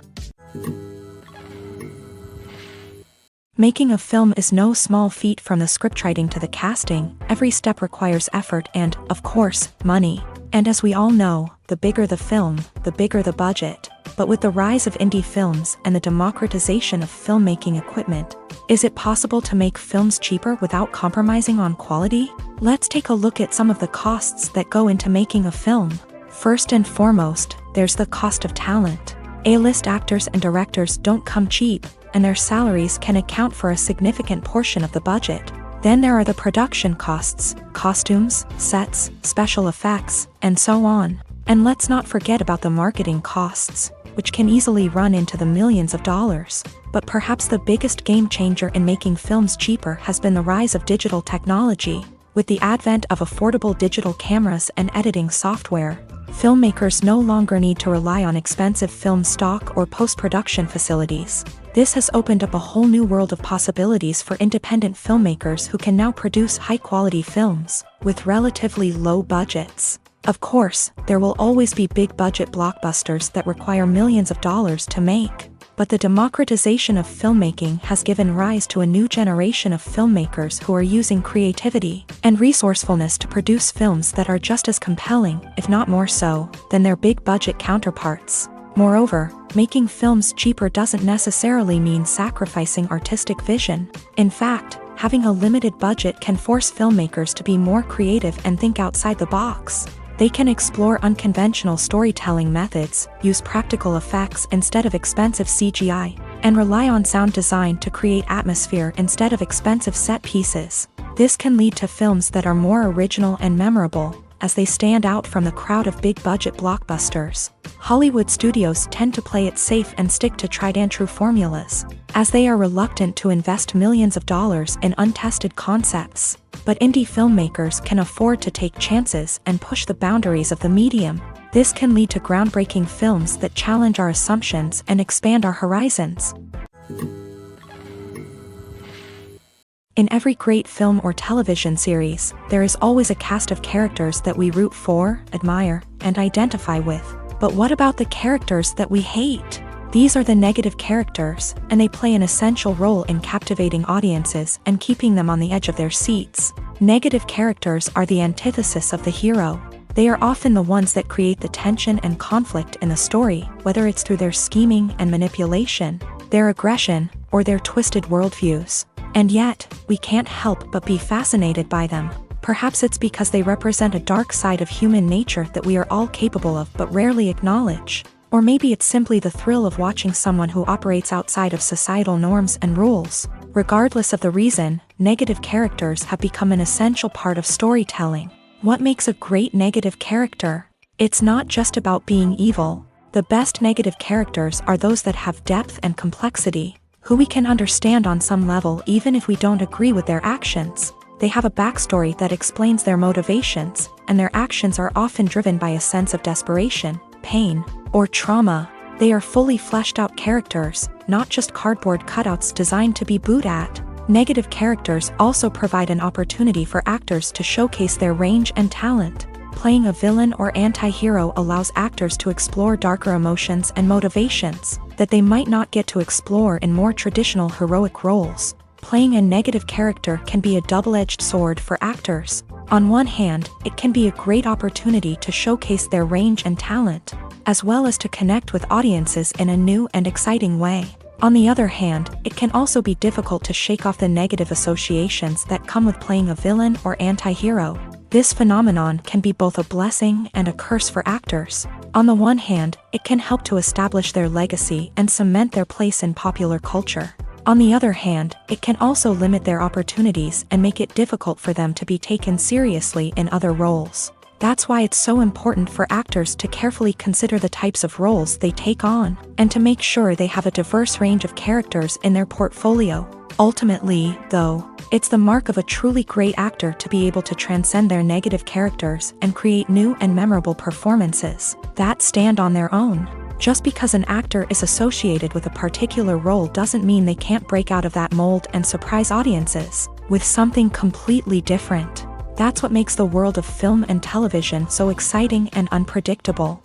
Making a film is no small feat. From the scriptwriting to the casting, every step requires effort and, of course, money. And as we all know, the bigger the film, the bigger the budget. But with the rise of indie films and the democratization of filmmaking equipment, is it possible to make films cheaper without compromising on quality? Let's take a look at some of the costs that go into making a film. First and foremost, there's the cost of talent. A-list actors and directors don't come cheap, and their salaries can account for a significant portion of the budget. Then there are the production costs, costumes, sets, special effects, and so on. And let's not forget about the marketing costs, which can easily run into the millions of dollars. But perhaps the biggest game changer in making films cheaper has been the rise of digital technology. With the advent of affordable digital cameras and editing software, filmmakers no longer need to rely on expensive film stock or post-production facilities. This has opened up a whole new world of possibilities for independent filmmakers who can now produce high-quality films with relatively low budgets. Of course, there will always be big-budget blockbusters that require millions of dollars to make. But the democratization of filmmaking has given rise to a new generation of filmmakers who are using creativity and resourcefulness to produce films that are just as compelling, if not more so, than their big-budget counterparts. Moreover, making films cheaper doesn't necessarily mean sacrificing artistic vision. In fact, having a limited budget can force filmmakers to be more creative and think outside the box. They can explore unconventional storytelling methods, use practical effects instead of expensive CGI, and rely on sound design to create atmosphere instead of expensive set pieces. This can lead to films that are more original and memorable, as they stand out from the crowd of big-budget blockbusters. Hollywood studios tend to play it safe and stick to tried-and-true formulas, as they are reluctant to invest millions of dollars in untested concepts. But indie filmmakers can afford to take chances and push the boundaries of the medium. This can lead to groundbreaking films that challenge our assumptions and expand our horizons. In every great film or television series, there is always a cast of characters that we root for, admire, and identify with. But what about the characters that we hate? These are the negative characters, and they play an essential role in captivating audiences and keeping them on the edge of their seats. Negative characters are the antithesis of the hero. They are often the ones that create the tension and conflict in the story, whether it's through their scheming and manipulation, their aggression, or their twisted worldviews. And yet, we can't help but be fascinated by them. Perhaps it's because they represent a dark side of human nature that we are all capable of but rarely acknowledge. Or maybe it's simply the thrill of watching someone who operates outside of societal norms and rules. Regardless of the reason, negative characters have become an essential part of storytelling. What makes a great negative character? It's not just about being evil. The best negative characters are those that have depth and complexity, who we can understand on some level even if we don't agree with their actions. They have a backstory that explains their motivations, and their actions are often driven by a sense of desperation, pain, or trauma. They are fully fleshed out characters, not just cardboard cutouts designed to be booed at. Negative characters also provide an opportunity for actors to showcase their range and talent. Playing a villain or anti-hero allows actors to explore darker emotions and motivations that they might not get to explore in more traditional heroic roles. Playing a negative character can be a double-edged sword for actors. On one hand, it can be a great opportunity to showcase their range and talent, as well as to connect with audiences in a new and exciting way. On the other hand, it can also be difficult to shake off the negative associations that come with playing a villain or anti-hero. This phenomenon can be both a blessing and a curse for actors. On the one hand, it can help to establish their legacy and cement their place in popular culture. On the other hand, it can also limit their opportunities and make it difficult for them to be taken seriously in other roles. That's why it's so important for actors to carefully consider the types of roles they take on, and to make sure they have a diverse range of characters in their portfolio. Ultimately, though, it's the mark of a truly great actor to be able to transcend their negative characters and create new and memorable performances that stand on their own. Just because an actor is associated with a particular role doesn't mean they can't break out of that mold and surprise audiences with something completely different. That's what makes the world of film and television so exciting and unpredictable.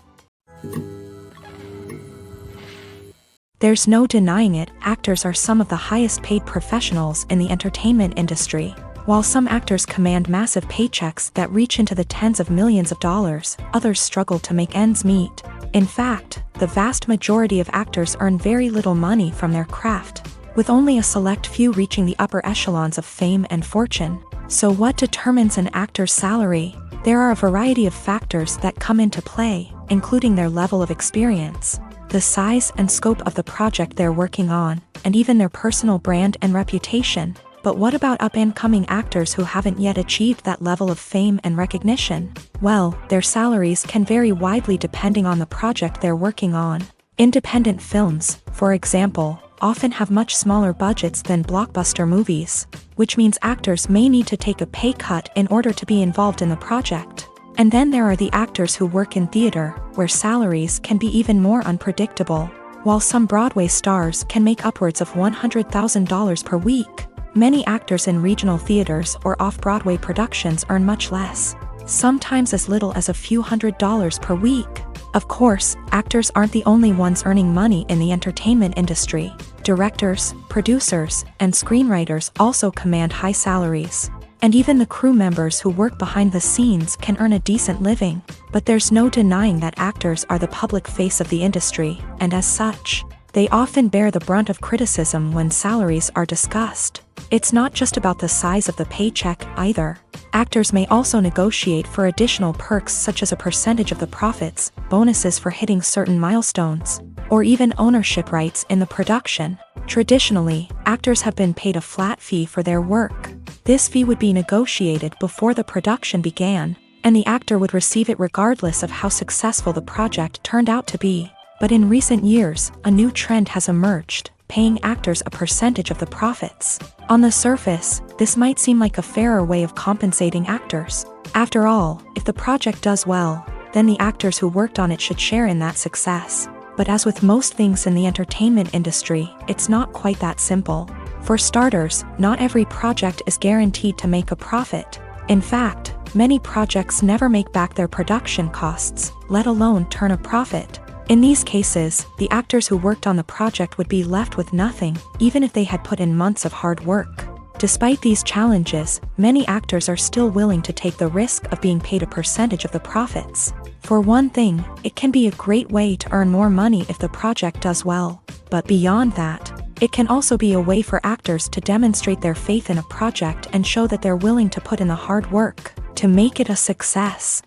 There's no denying it, actors are some of the highest paid professionals in the entertainment industry. While some actors command massive paychecks that reach into the tens of millions of dollars, others struggle to make ends meet. In fact, the vast majority of actors earn very little money from their craft, with only a select few reaching the upper echelons of fame and fortune. So what determines an actor's salary? There are a variety of factors that come into play, including their level of experience, the size and scope of the project they're working on, and even their personal brand and reputation. But what about up-and-coming actors who haven't yet achieved that level of fame and recognition? Well, their salaries can vary widely depending on the project they're working on. Independent films, for example, often have much smaller budgets than blockbuster movies, which means actors may need to take a pay cut in order to be involved in the project. And then there are the actors who work in theater, where salaries can be even more unpredictable. While some Broadway stars can make upwards of $100,000 per week, many actors in regional theaters or off-Broadway productions earn much less, sometimes as little as a few $100s per week. Of course, actors aren't the only ones earning money in the entertainment industry. Directors, producers, and screenwriters also command high salaries. And even the crew members who work behind the scenes can earn a decent living. But there's no denying that actors are the public face of the industry, and as such, they often bear the brunt of criticism when salaries are discussed. It's not just about the size of the paycheck, either. Actors may also negotiate for additional perks such as a percentage of the profits, bonuses for hitting certain milestones, or even ownership rights in the production. Traditionally, actors have been paid a flat fee for their work. This fee would be negotiated before the production began, and the actor would receive it regardless of how successful the project turned out to be. But in recent years, a new trend has emerged, paying actors a percentage of the profits. On the surface, this might seem like a fairer way of compensating actors. After all, if the project does well, then the actors who worked on it should share in that success. But as with most things in the entertainment industry, it's not quite that simple. For starters, not every project is guaranteed to make a profit. In fact, many projects never make back their production costs, let alone turn a profit. In these cases, the actors who worked on the project would be left with nothing, even if they had put in months of hard work. Despite these challenges, many actors are still willing to take the risk of being paid a percentage of the profits. For one thing, it can be a great way to earn more money if the project does well. But beyond that, it can also be a way for actors to demonstrate their faith in a project and show that they're willing to put in the hard work to make it a success.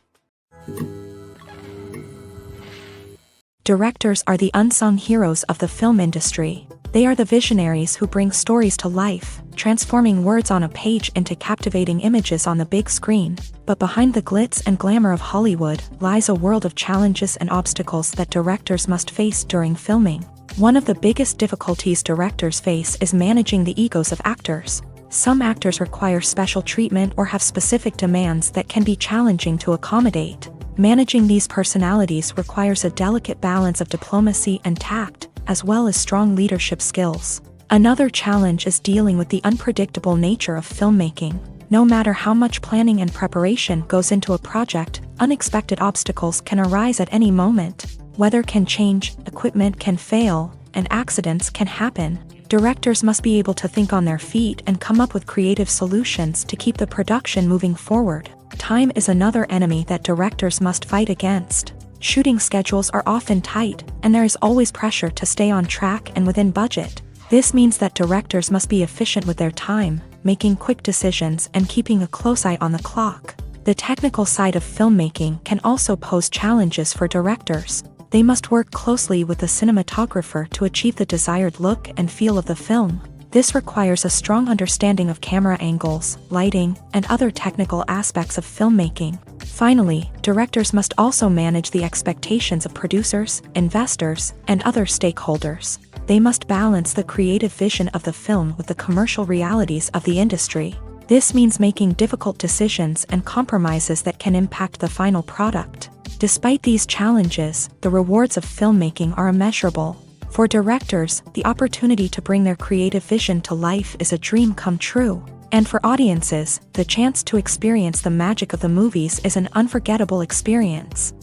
Directors are the unsung heroes of the film industry. They are the visionaries who bring stories to life, transforming words on a page into captivating images on the big screen. But behind the glitz and glamour of Hollywood lies a world of challenges and obstacles that directors must face during filming. One of the biggest difficulties directors face is managing the egos of actors. Some actors require special treatment or have specific demands that can be challenging to accommodate. Managing these personalities requires a delicate balance of diplomacy and tact, as well as strong leadership skills. Another challenge is dealing with the unpredictable nature of filmmaking. No matter how much planning and preparation goes into a project, unexpected obstacles can arise at any moment. Weather can change, equipment can fail, and accidents can happen. Directors must be able to think on their feet and come up with creative solutions to keep the production moving forward. Time is another enemy that directors must fight against. Shooting schedules are often tight, and there is always pressure to stay on track and within budget. This means that directors must be efficient with their time, making quick decisions and keeping a close eye on the clock. The technical side of filmmaking can also pose challenges for directors. They must work closely with the cinematographer to achieve the desired look and feel of the film. This requires a strong understanding of camera angles, lighting, and other technical aspects of filmmaking. Finally, directors must also manage the expectations of producers, investors, and other stakeholders. They must balance the creative vision of the film with the commercial realities of the industry. This means making difficult decisions and compromises that can impact the final product. Despite these challenges, the rewards of filmmaking are immeasurable. For directors, the opportunity to bring their creative vision to life is a dream come true. And for audiences, the chance to experience the magic of the movies is an unforgettable experience.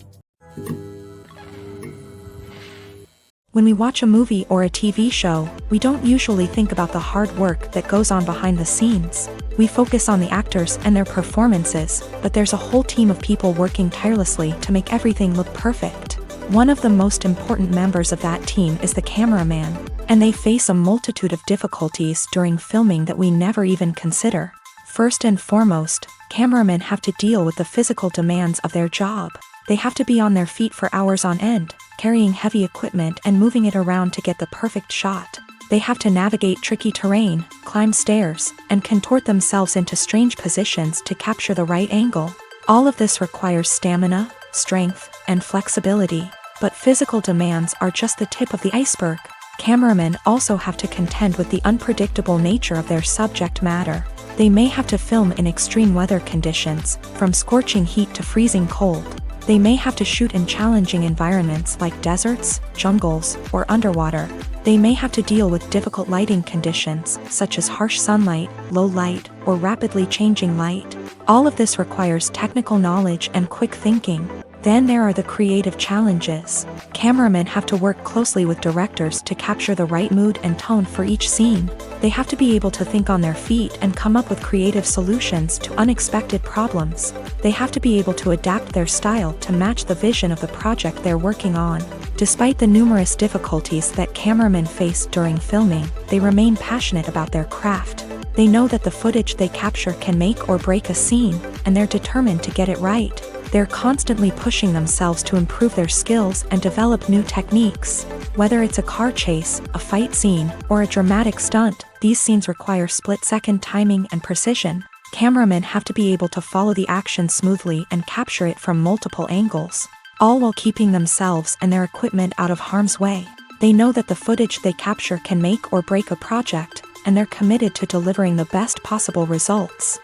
When we watch a movie or a TV show, we don't usually think about the hard work that goes on behind the scenes. We focus on the actors and their performances, but there's a whole team of people working tirelessly to make everything look perfect. One of the most important members of that team is the cameraman, and they face a multitude of difficulties during filming that we never even consider. First and foremost, cameramen have to deal with the physical demands of their job. They have to be on their feet for hours on end, carrying heavy equipment and moving it around to get the perfect shot. They have to navigate tricky terrain, climb stairs, and contort themselves into strange positions to capture the right angle. All of this requires stamina, strength, and flexibility. But physical demands are just the tip of the iceberg. Cameramen also have to contend with the unpredictable nature of their subject matter. They may have to film in extreme weather conditions, from scorching heat to freezing cold. They may have to shoot in challenging environments like deserts, jungles, or underwater. They may have to deal with difficult lighting conditions, such as harsh sunlight, low light, or rapidly changing light. All of this requires technical knowledge and quick thinking. Then there are the creative challenges. Cameramen have to work closely with directors to capture the right mood and tone for each scene. They have to be able to think on their feet and come up with creative solutions to unexpected problems. They have to be able to adapt their style to match the vision of the project they're working on. Despite the numerous difficulties that cameramen face during filming, they remain passionate about their craft. They know that the footage they capture can make or break a scene, and they're determined to get it right. They're constantly pushing themselves to improve their skills and develop new techniques. Whether it's a car chase, a fight scene, or a dramatic stunt, these scenes require split-second timing and precision. Cameramen have to be able to follow the action smoothly and capture it from multiple angles, all while keeping themselves and their equipment out of harm's way. They know that the footage they capture can make or break a project, and they're committed to delivering the best possible results.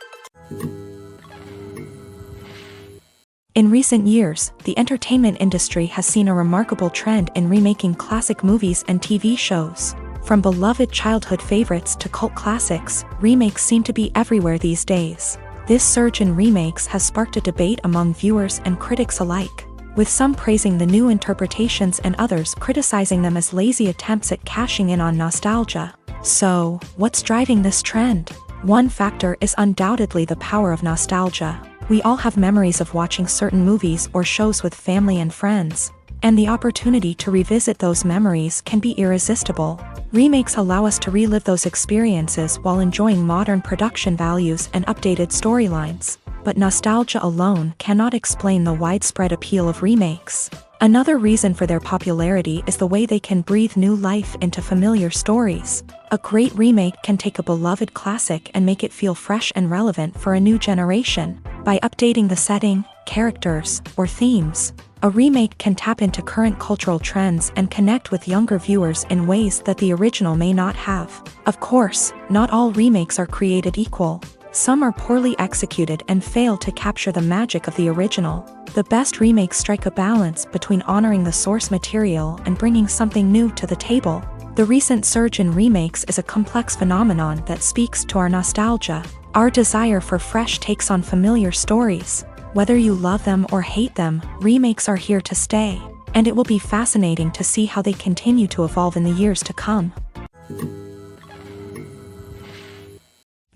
In recent years, the entertainment industry has seen a remarkable trend in remaking classic movies and TV shows. From beloved childhood favorites to cult classics, remakes seem to be everywhere these days. This surge in remakes has sparked a debate among viewers and critics alike, with some praising the new interpretations and others criticizing them as lazy attempts at cashing in on nostalgia. So, what's driving this trend? One factor is undoubtedly the power of nostalgia. We all have memories of watching certain movies or shows with family and friends, and the opportunity to revisit those memories can be irresistible. Remakes allow us to relive those experiences while enjoying modern production values and updated storylines. But nostalgia alone cannot explain the widespread appeal of remakes. Another reason for their popularity is the way they can breathe new life into familiar stories. A great remake can take a beloved classic and make it feel fresh and relevant for a new generation. By updating the setting, characters, or themes, a remake can tap into current cultural trends and connect with younger viewers in ways that the original may not have. Of course, not all remakes are created equal. Some are poorly executed and fail to capture the magic of the original. The best remakes strike a balance between honoring the source material and bringing something new to the table. The recent surge in remakes is a complex phenomenon that speaks to our nostalgia, our desire for fresh takes on familiar stories. Whether you love them or hate them, remakes are here to stay, and it will be fascinating to see how they continue to evolve in the years to come.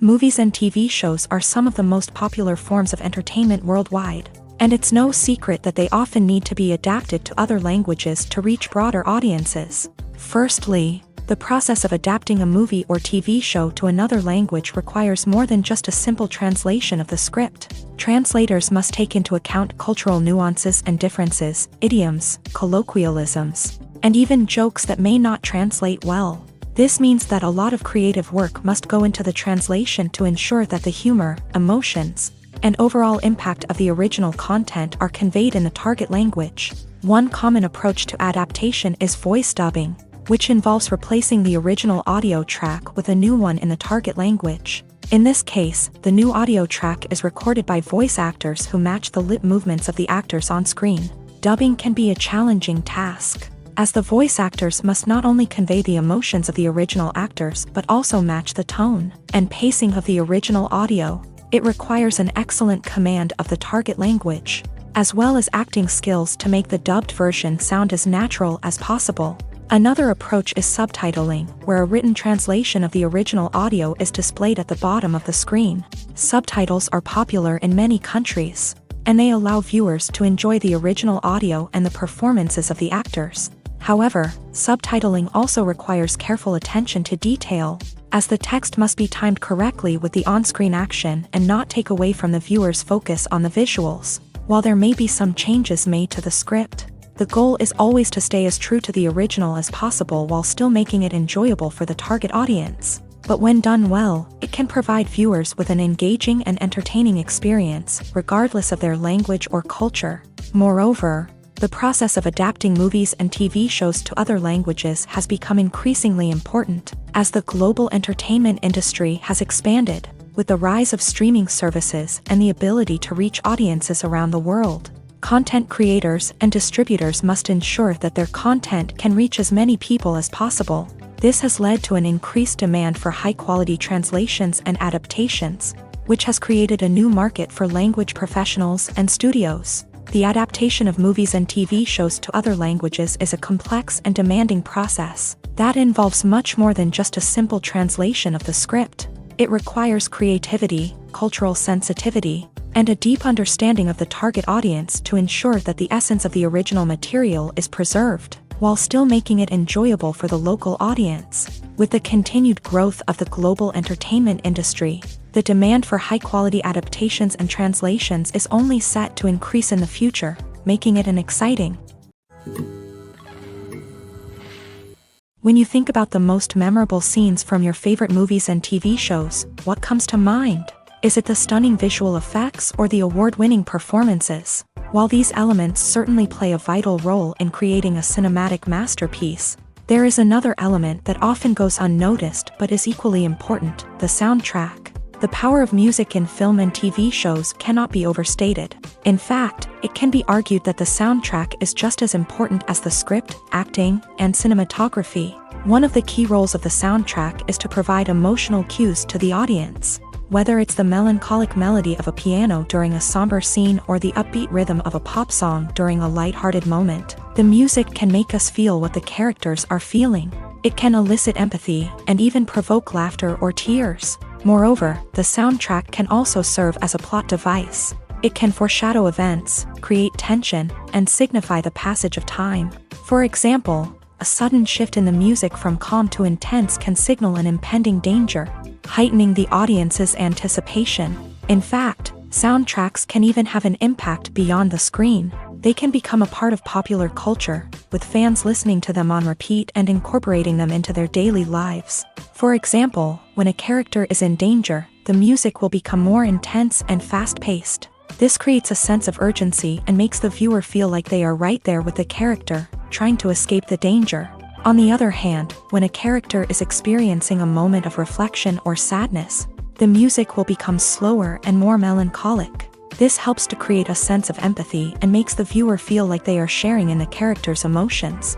Movies and TV shows are some of the most popular forms of entertainment worldwide, and it's no secret that they often need to be adapted to other languages to reach broader audiences. Firstly, the process of adapting a movie or TV show to another language requires more than just a simple translation of the script. Translators must take into account cultural nuances and differences, idioms, colloquialisms, and even jokes that may not translate well. This means that a lot of creative work must go into the translation to ensure that the humor, emotions, and overall impact of the original content are conveyed in the target language. One common approach to adaptation is voice dubbing, which involves replacing the original audio track with a new one in the target language. In this case, the new audio track is recorded by voice actors who match the lip movements of the actors on screen. Dubbing can be a challenging task, as the voice actors must not only convey the emotions of the original actors but also match the tone and pacing of the original audio. It requires an excellent command of the target language, as well as acting skills to make the dubbed version sound as natural as possible. Another approach is subtitling, where a written translation of the original audio is displayed at the bottom of the screen. Subtitles are popular in many countries, and they allow viewers to enjoy the original audio and the performances of the actors. However, subtitling also requires careful attention to detail, as the text must be timed correctly with the on-screen action and not take away from the viewer's focus on the visuals. While there may be some changes made to the script, the goal is always to stay as true to the original as possible while still making it enjoyable for the target audience. But when done well, it can provide viewers with an engaging and entertaining experience, regardless of their language or culture. Moreover, the process of adapting movies and TV shows to other languages has become increasingly important, as the global entertainment industry has expanded, with the rise of streaming services and the ability to reach audiences around the world. Content creators and distributors must ensure that their content can reach as many people as possible. This has led to an increased demand for high-quality translations and adaptations, which has created a new market for language professionals and studios. The adaptation of movies and TV shows to other languages is a complex and demanding process that involves much more than just a simple translation of the script. It requires creativity, cultural sensitivity, and a deep understanding of the target audience to ensure that the essence of the original material is preserved, while still making it enjoyable for the local audience. With the continued growth of the global entertainment industry, the demand for high-quality adaptations and translations is only set to increase in the future, making it an exciting. When you think about the most memorable scenes from your favorite movies and TV shows, what comes to mind? Is it the stunning visual effects or the award-winning performances? While these elements certainly play a vital role in creating a cinematic masterpiece, there is another element that often goes unnoticed but is equally important: the soundtrack. The power of music in film and TV shows cannot be overstated. In fact, it can be argued that the soundtrack is just as important as the script, acting, and cinematography. One of the key roles of the soundtrack is to provide emotional cues to the audience. Whether it's the melancholic melody of a piano during a somber scene or the upbeat rhythm of a pop song during a lighthearted moment, the music can make us feel what the characters are feeling. It can elicit empathy and even provoke laughter or tears. Moreover, the soundtrack can also serve as a plot device. It can foreshadow events, create tension, and signify the passage of time. For example, a sudden shift in the music from calm to intense can signal an impending danger, heightening the audience's anticipation. In fact, soundtracks can even have an impact beyond the screen. They can become a part of popular culture, with fans listening to them on repeat and incorporating them into their daily lives. For example, when a character is in danger, the music will become more intense and fast-paced. This creates a sense of urgency and makes the viewer feel like they are right there with the character, trying to escape the danger. On the other hand, when a character is experiencing a moment of reflection or sadness, the music will become slower and more melancholic. This helps to create a sense of empathy and makes the viewer feel like they are sharing in the character's emotions.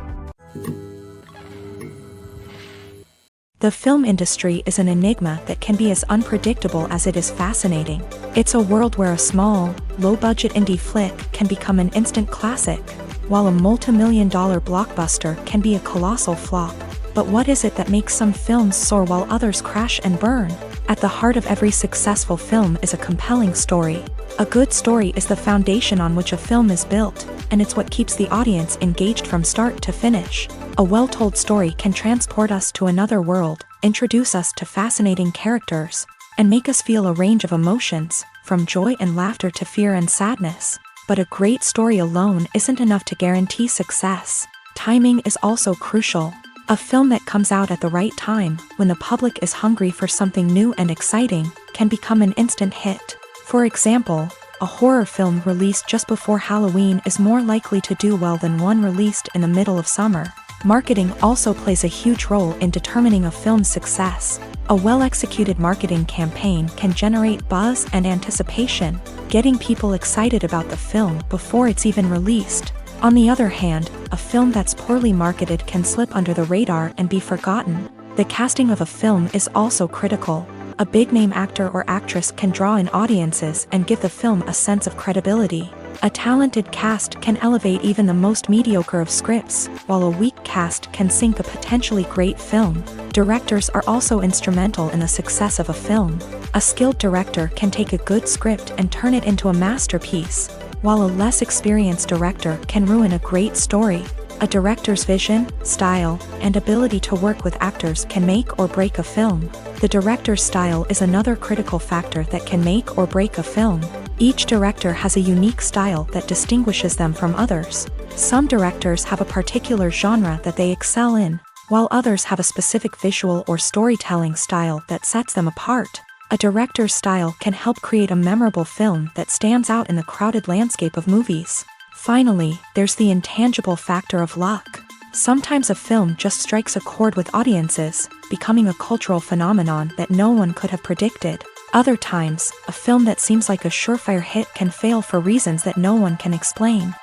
The film industry is an enigma that can be as unpredictable as it is fascinating. It's a world where a small, low-budget indie flick can become an instant classic, while a multi-million-dollar blockbuster can be a colossal flop. But what is it that makes some films soar while others crash and burn? At the heart of every successful film is a compelling story. A good story is the foundation on which a film is built, and it's what keeps the audience engaged from start to finish. A well-told story can transport us to another world, introduce us to fascinating characters, and make us feel a range of emotions, from joy and laughter to fear and sadness. But a great story alone isn't enough to guarantee success. Timing is also crucial. A film that comes out at the right time, when the public is hungry for something new and exciting, can become an instant hit. For example, a horror film released just before Halloween is more likely to do well than one released in the middle of summer. Marketing also plays a huge role in determining a film's success. A well-executed marketing campaign can generate buzz and anticipation, getting people excited about the film before it's even released. On the other hand, a film that's poorly marketed can slip under the radar and be forgotten. The casting of a film is also critical. A big-name actor or actress can draw in audiences and give the film a sense of credibility. A talented cast can elevate even the most mediocre of scripts, while a weak cast can sink a potentially great film. Directors are also instrumental in the success of a film. A skilled director can take a good script and turn it into a masterpiece, while a less experienced director can ruin a great story. A director's vision, style, and ability to work with actors can make or break a film. The director's style is another critical factor that can make or break a film. Each director has a unique style that distinguishes them from others. Some directors have a particular genre that they excel in, while others have a specific visual or storytelling style that sets them apart. A director's style can help create a memorable film that stands out in the crowded landscape of movies. Finally, there's the intangible factor of luck. Sometimes a film just strikes a chord with audiences, becoming a cultural phenomenon that no one could have predicted. Other times, a film that seems like a surefire hit can fail for reasons that no one can explain.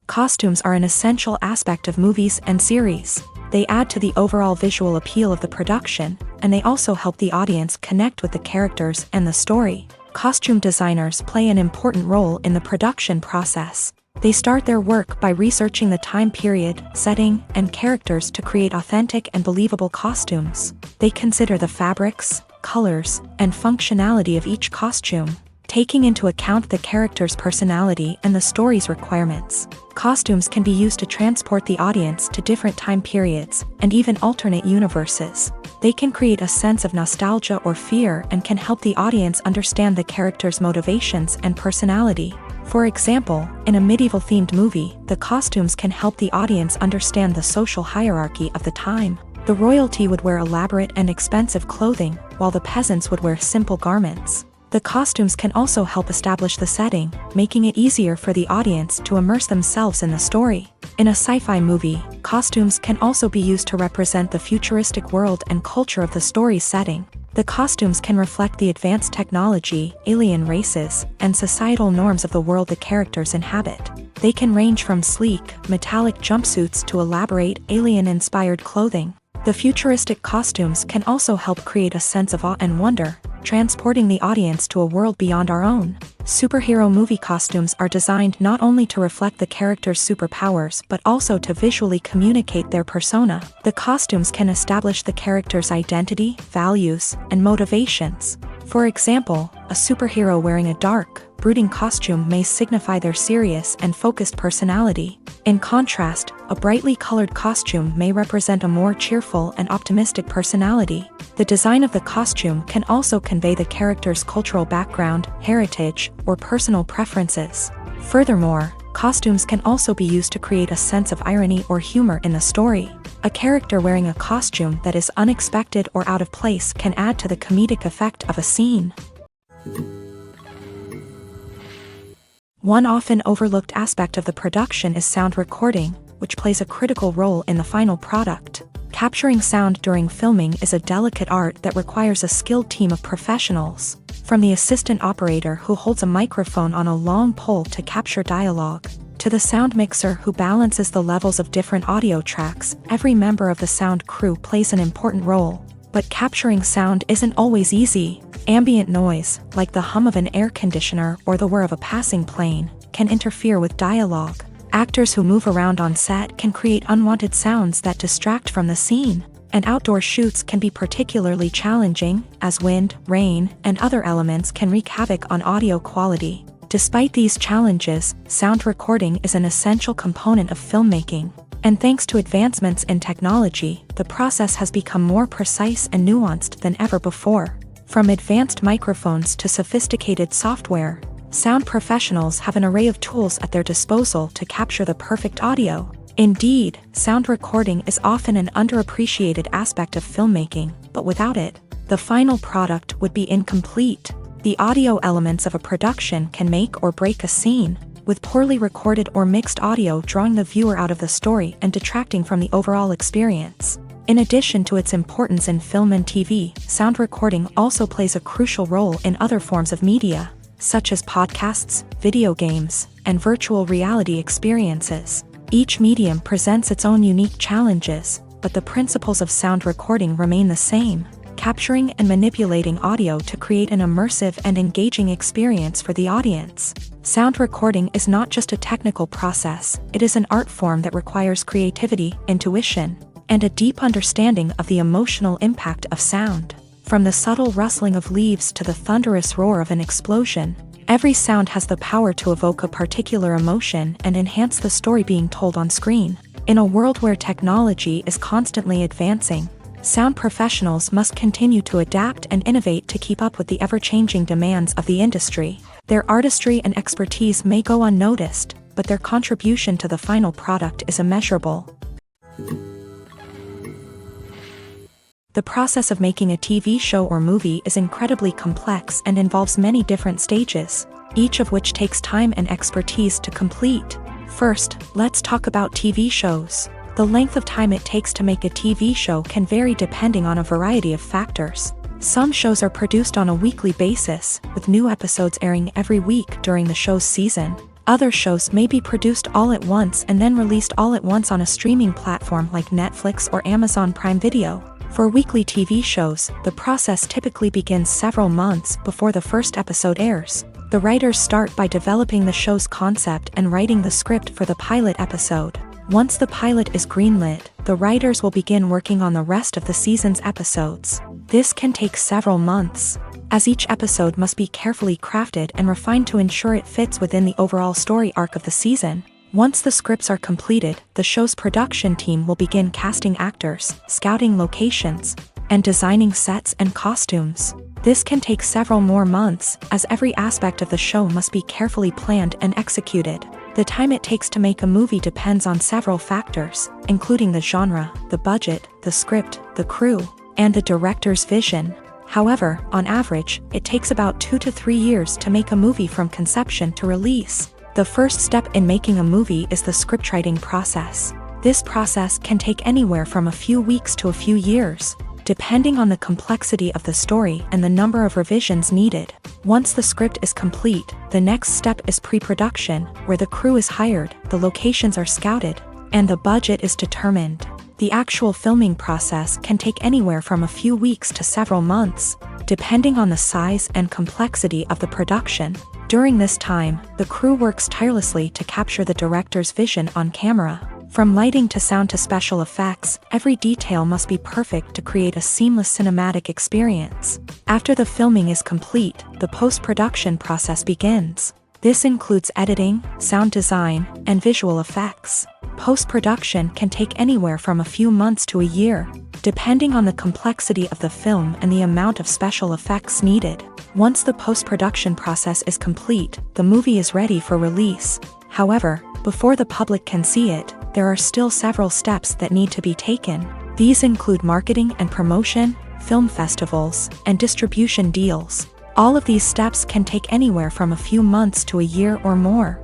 Costumes are an essential aspect of movies and series. They add to the overall visual appeal of the production, and they also help the audience connect with the characters and the story. Costume designers play an important role in the production process. They start their work by researching the time period, setting, and characters to create authentic and believable costumes. They consider the fabrics, colors, and functionality of each costume, taking into account the character's personality and the story's requirements. Costumes can be used to transport the audience to different time periods and even alternate universes. They can create a sense of nostalgia or fear and can help the audience understand the character's motivations and personality. For example, in a medieval-themed movie, the costumes can help the audience understand the social hierarchy of the time. The royalty would wear elaborate and expensive clothing, while the peasants would wear simple garments. The costumes can also help establish the setting, making it easier for the audience to immerse themselves in the story. In a sci-fi movie, costumes can also be used to represent the futuristic world and culture of the story's setting. The costumes can reflect the advanced technology, alien races, and societal norms of the world the characters inhabit. They can range from sleek, metallic jumpsuits to elaborate, alien-inspired clothing. The futuristic costumes can also help create a sense of awe and wonder, transporting the audience to a world beyond our own. Superhero movie costumes are designed not only to reflect the character's superpowers but also to visually communicate their persona. The costumes can establish the character's identity, values, and motivations. For example, a superhero wearing a dark, brooding costume may signify their serious and focused personality. In contrast, a brightly colored costume may represent a more cheerful and optimistic personality. The design of the costume can also convey the character's cultural background, heritage, or personal preferences. Furthermore, costumes can also be used to create a sense of irony or humor in the story. A character wearing a costume that is unexpected or out of place can add to the comedic effect of a scene. One often overlooked aspect of the production is sound recording, which plays a critical role in the final product. Capturing sound during filming is a delicate art that requires a skilled team of professionals. From the assistant operator who holds a microphone on a long pole to capture dialogue, to the sound mixer who balances the levels of different audio tracks, every member of the sound crew plays an important role. But capturing sound isn't always easy. Ambient noise, like the hum of an air conditioner or the whir of a passing plane, can interfere with dialogue. Actors who move around on set can create unwanted sounds that distract from the scene. and outdoor shoots can be particularly challenging, as wind, rain, and other elements can wreak havoc on audio quality. Despite these challenges, sound recording is an essential component of filmmaking. And thanks to advancements in technology, the process has become more precise and nuanced than ever before. From advanced microphones to sophisticated software, sound professionals have an array of tools at their disposal to capture the perfect audio. Indeed, sound recording is often an underappreciated aspect of filmmaking, but without it, the final product would be incomplete. The audio elements of a production can make or break a scene, with poorly recorded or mixed audio drawing the viewer out of the story and detracting from the overall experience. In addition to its importance in film and TV, sound recording also plays a crucial role in other forms of media, such as podcasts, video games, and virtual reality experiences. Each medium presents its own unique challenges, but the principles of sound recording remain the same, capturing and manipulating audio to create an immersive and engaging experience for the audience. Sound recording is not just a technical process, it is an art form that requires creativity, intuition, and a deep understanding of the emotional impact of sound. From the subtle rustling of leaves to the thunderous roar of an explosion, every sound has the power to evoke a particular emotion and enhance the story being told on screen. In a world where technology is constantly advancing, sound professionals must continue to adapt and innovate to keep up with the ever-changing demands of the industry. Their artistry and expertise may go unnoticed, but their contribution to the final product is immeasurable. The process of making a TV show or movie is incredibly complex and involves many different stages, each of which takes time and expertise to complete. First, let's talk about TV shows. The length of time it takes to make a TV show can vary depending on a variety of factors. Some shows are produced on a weekly basis, with new episodes airing every week during the show's season. Other shows may be produced all at once and then released all at once on a streaming platform like Netflix or Amazon Prime Video. For weekly TV shows, the process typically begins several months before the first episode airs. The writers start by developing the show's concept and writing the script for the pilot episode. Once the pilot is greenlit, the writers will begin working on the rest of the season's episodes. This can take several months, as each episode must be carefully crafted and refined to ensure it fits within the overall story arc of the season. Once the scripts are completed, the show's production team will begin casting actors, scouting locations, and designing sets and costumes. This can take several more months, as every aspect of the show must be carefully planned and executed. The time it takes to make a movie depends on several factors, including the genre, the budget, the script, the crew, and the director's vision. However, on average, it takes about 2 to 3 years to make a movie from conception to release. The first step in making a movie is the scriptwriting process. This process can take anywhere from a few weeks to a few years, depending on the complexity of the story and the number of revisions needed. Once the script is complete, the next step is pre-production, where the crew is hired, the locations are scouted, and the budget is determined. The actual filming process can take anywhere from a few weeks to several months, depending on the size and complexity of the production. During this time, the crew works tirelessly to capture the director's vision on camera. From lighting to sound to special effects, every detail must be perfect to create a seamless cinematic experience. After the filming is complete, the post-production process begins. This includes editing, sound design, and visual effects. Post-production can take anywhere from a few months to a year, depending on the complexity of the film and the amount of special effects needed. Once the post-production process is complete, the movie is ready for release. However, before the public can see it, there are still several steps that need to be taken. These include marketing and promotion, film festivals, and distribution deals. All of these steps can take anywhere from a few months to a year or more.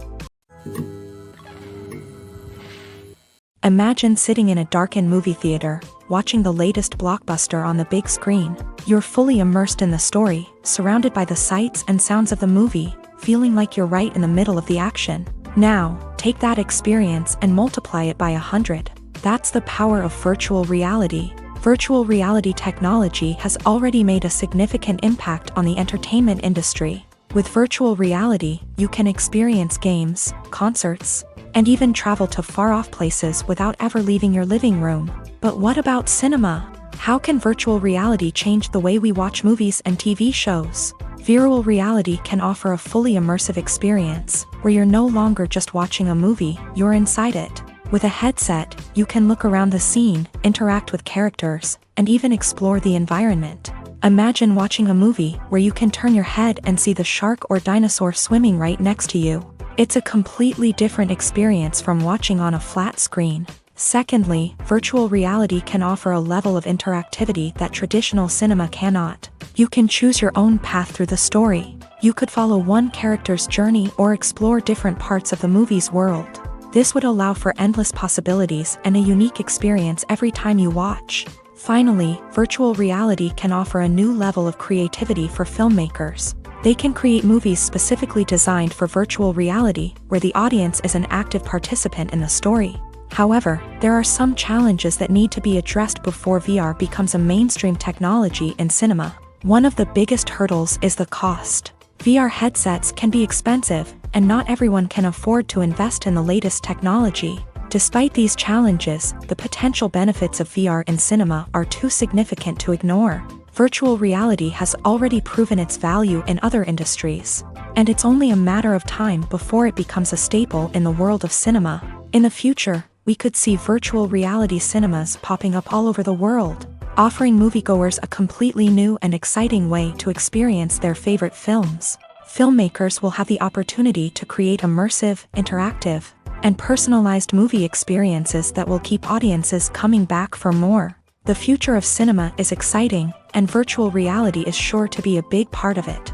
Imagine sitting in a darkened movie theater, watching the latest blockbuster on the big screen. You're fully immersed in the story, surrounded by the sights and sounds of the movie, feeling like you're right in the middle of the action. Now, take that experience and multiply it by 100. That's the power of virtual reality. Virtual reality technology has already made a significant impact on the entertainment industry. With virtual reality, you can experience games, concerts, and even travel to far-off places without ever leaving your living room. But what about cinema? How can virtual reality change the way we watch movies and TV shows? Virtual reality can offer a fully immersive experience, where you're no longer just watching a movie, you're inside it. With a headset, you can look around the scene, interact with characters, and even explore the environment. Imagine watching a movie where you can turn your head and see the shark or dinosaur swimming right next to you. It's a completely different experience from watching on a flat screen. Secondly, virtual reality can offer a level of interactivity that traditional cinema cannot. You can choose your own path through the story. You could follow one character's journey or explore different parts of the movie's world. This would allow for endless possibilities and a unique experience every time you watch. Finally, virtual reality can offer a new level of creativity for filmmakers. They can create movies specifically designed for virtual reality, where the audience is an active participant in the story. However, there are some challenges that need to be addressed before VR becomes a mainstream technology in cinema. One of the biggest hurdles is the cost. VR headsets can be expensive, and not everyone can afford to invest in the latest technology. Despite these challenges, the potential benefits of VR in cinema are too significant to ignore. Virtual reality has already proven its value in other industries, and it's only a matter of time before it becomes a staple in the world of cinema. In the future, we could see virtual reality cinemas popping up all over the world, offering moviegoers a completely new and exciting way to experience their favorite films. Filmmakers will have the opportunity to create immersive, interactive, and personalized movie experiences that will keep audiences coming back for more. The future of cinema is exciting, and virtual reality is sure to be a big part of it.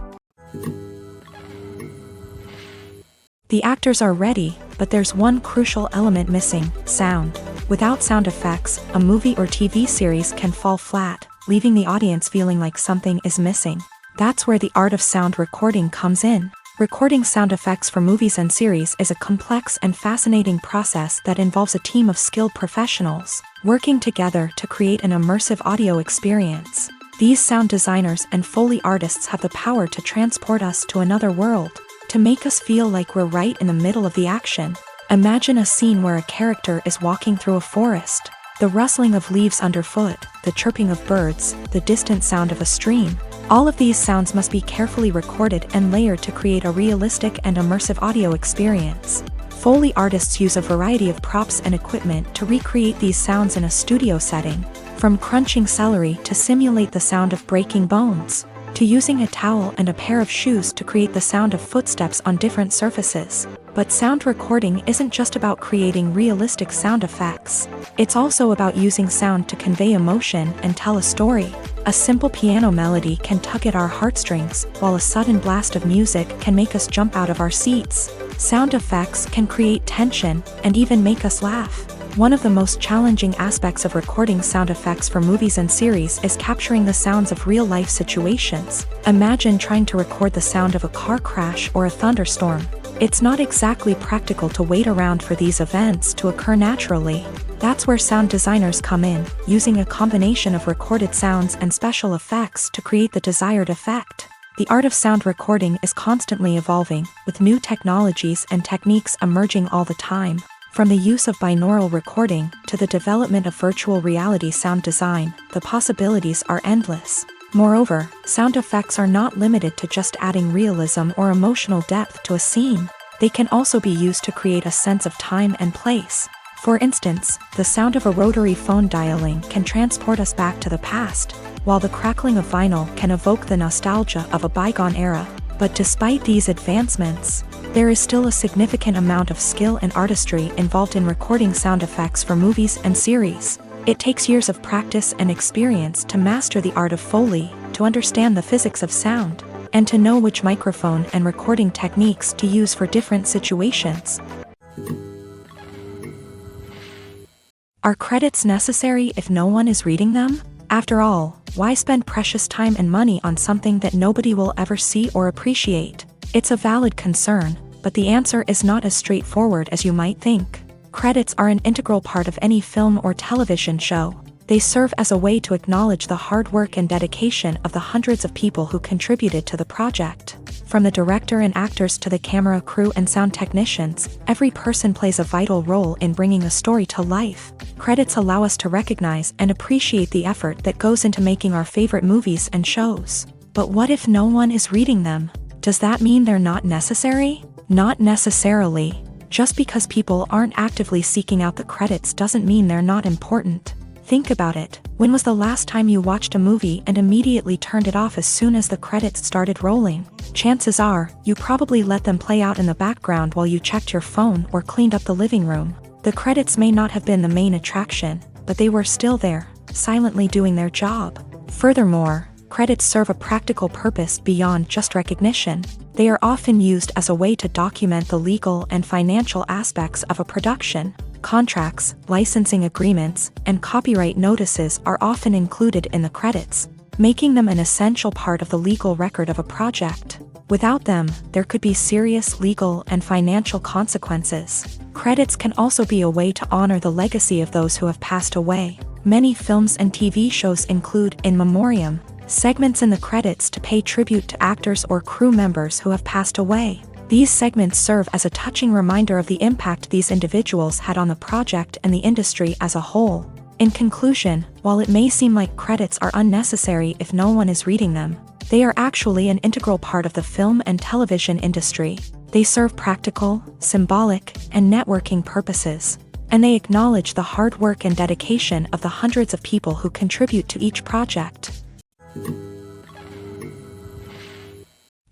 The actors are ready, but there's one crucial element missing: sound. Without sound effects, a movie or TV series can fall flat, leaving the audience feeling like something is missing. That's where the art of sound recording comes in. Recording sound effects for movies and series is a complex and fascinating process that involves a team of skilled professionals working together to create an immersive audio experience. These sound designers and Foley artists have the power to transport us to another world, to make us feel like we're right in the middle of the action. Imagine a scene where a character is walking through a forest. The rustling of leaves underfoot, the chirping of birds, the distant sound of a stream. All of these sounds must be carefully recorded and layered to create a realistic and immersive audio experience. Foley artists use a variety of props and equipment to recreate these sounds in a studio setting, from crunching celery to simulate the sound of breaking bones, to using a towel and a pair of shoes to create the sound of footsteps on different surfaces. But sound recording isn't just about creating realistic sound effects. It's also about using sound to convey emotion and tell a story. A simple piano melody can tug at our heartstrings, while a sudden blast of music can make us jump out of our seats. Sound effects can create tension and even make us laugh. One of the most challenging aspects of recording sound effects for movies and series is capturing the sounds of real-life situations. Imagine trying to record the sound of a car crash or a thunderstorm. It's not exactly practical to wait around for these events to occur naturally. That's where sound designers come in, using a combination of recorded sounds and special effects to create the desired effect. The art of sound recording is constantly evolving, with new technologies and techniques emerging all the time. From the use of binaural recording to the development of virtual reality sound design, the possibilities are endless. Moreover, sound effects are not limited to just adding realism or emotional depth to a scene. They can also be used to create a sense of time and place. For instance, the sound of a rotary phone dialing can transport us back to the past, while the crackling of vinyl can evoke the nostalgia of a bygone era. But despite these advancements, there is still a significant amount of skill and artistry involved in recording sound effects for movies and series. It takes years of practice and experience to master the art of Foley, to understand the physics of sound, and to know which microphone and recording techniques to use for different situations. Are credits necessary if no one is reading them? After all, why spend precious time and money on something that nobody will ever see or appreciate? It's a valid concern, but the answer is not as straightforward as you might think. Credits are an integral part of any film or television show. They serve as a way to acknowledge the hard work and dedication of the hundreds of people who contributed to the project. From the director and actors to the camera crew and sound technicians, every person plays a vital role in bringing a story to life. Credits allow us to recognize and appreciate the effort that goes into making our favorite movies and shows. But what if no one is reading them? Does that mean they're not necessary? Not necessarily. Just because people aren't actively seeking out the credits doesn't mean they're not important. Think about it. When was the last time you watched a movie and immediately turned it off as soon as the credits started rolling? Chances are, you probably let them play out in the background while you checked your phone or cleaned up the living room. The credits may not have been the main attraction, but they were still there, silently doing their job. Furthermore, credits serve a practical purpose beyond just recognition. They are often used as a way to document the legal and financial aspects of a production. Contracts, licensing agreements, and copyright notices are often included in the credits, making them an essential part of the legal record of a project. Without them, there could be serious legal and financial consequences. Credits can also be a way to honor the legacy of those who have passed away. Many films and TV shows include in memoriam segments in the credits to pay tribute to actors or crew members who have passed away. These segments serve as a touching reminder of the impact these individuals had on the project and the industry as a whole. In conclusion, while it may seem like credits are unnecessary if no one is reading them, they are actually an integral part of the film and television industry. They serve practical, symbolic, and networking purposes, and they acknowledge the hard work and dedication of the hundreds of people who contribute to each project.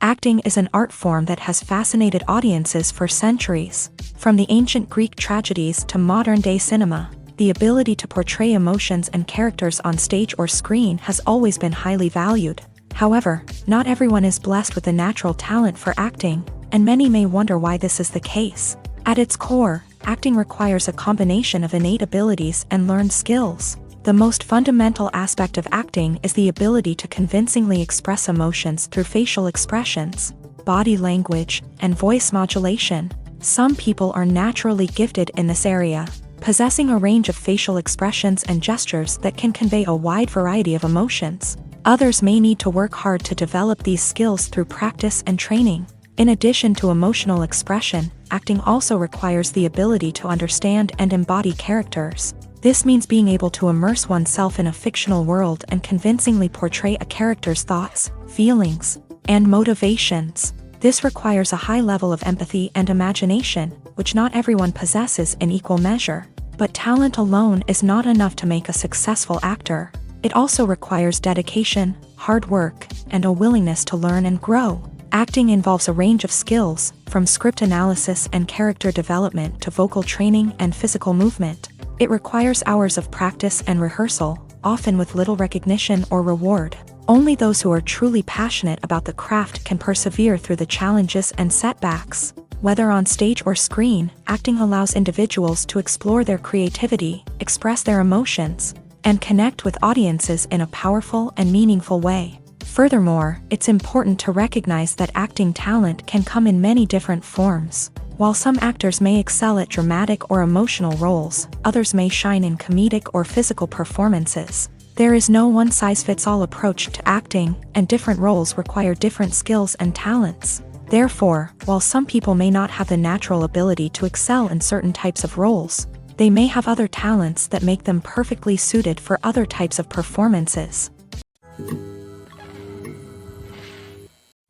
Acting is an art form that has fascinated audiences for centuries. From the ancient Greek tragedies to modern-day cinema, the ability to portray emotions and characters on stage or screen has always been highly valued. However, not everyone is blessed with a natural talent for acting, and many may wonder why this is the case. At its core, acting requires a combination of innate abilities and learned skills. The most fundamental aspect of acting is the ability to convincingly express emotions through facial expressions, body language, and voice modulation. Some people are naturally gifted in this area, possessing a range of facial expressions and gestures that can convey a wide variety of emotions. Others may need to work hard to develop these skills through practice and training. In addition to emotional expression, acting also requires the ability to understand and embody characters. This means being able to immerse oneself in a fictional world and convincingly portray a character's thoughts, feelings, and motivations. This requires a high level of empathy and imagination, which not everyone possesses in equal measure. But talent alone is not enough to make a successful actor. It also requires dedication, hard work, and a willingness to learn and grow. Acting involves a range of skills, from script analysis and character development to vocal training and physical movement. It requires hours of practice and rehearsal, often with little recognition or reward. Only those who are truly passionate about the craft can persevere through the challenges and setbacks. Whether on stage or screen, acting allows individuals to explore their creativity, express their emotions, and connect with audiences in a powerful and meaningful way. Furthermore, it's important to recognize that acting talent can come in many different forms. While some actors may excel at dramatic or emotional roles, others may shine in comedic or physical performances. There is no one-size-fits-all approach to acting, and different roles require different skills and talents. Therefore, while some people may not have the natural ability to excel in certain types of roles, they may have other talents that make them perfectly suited for other types of performances.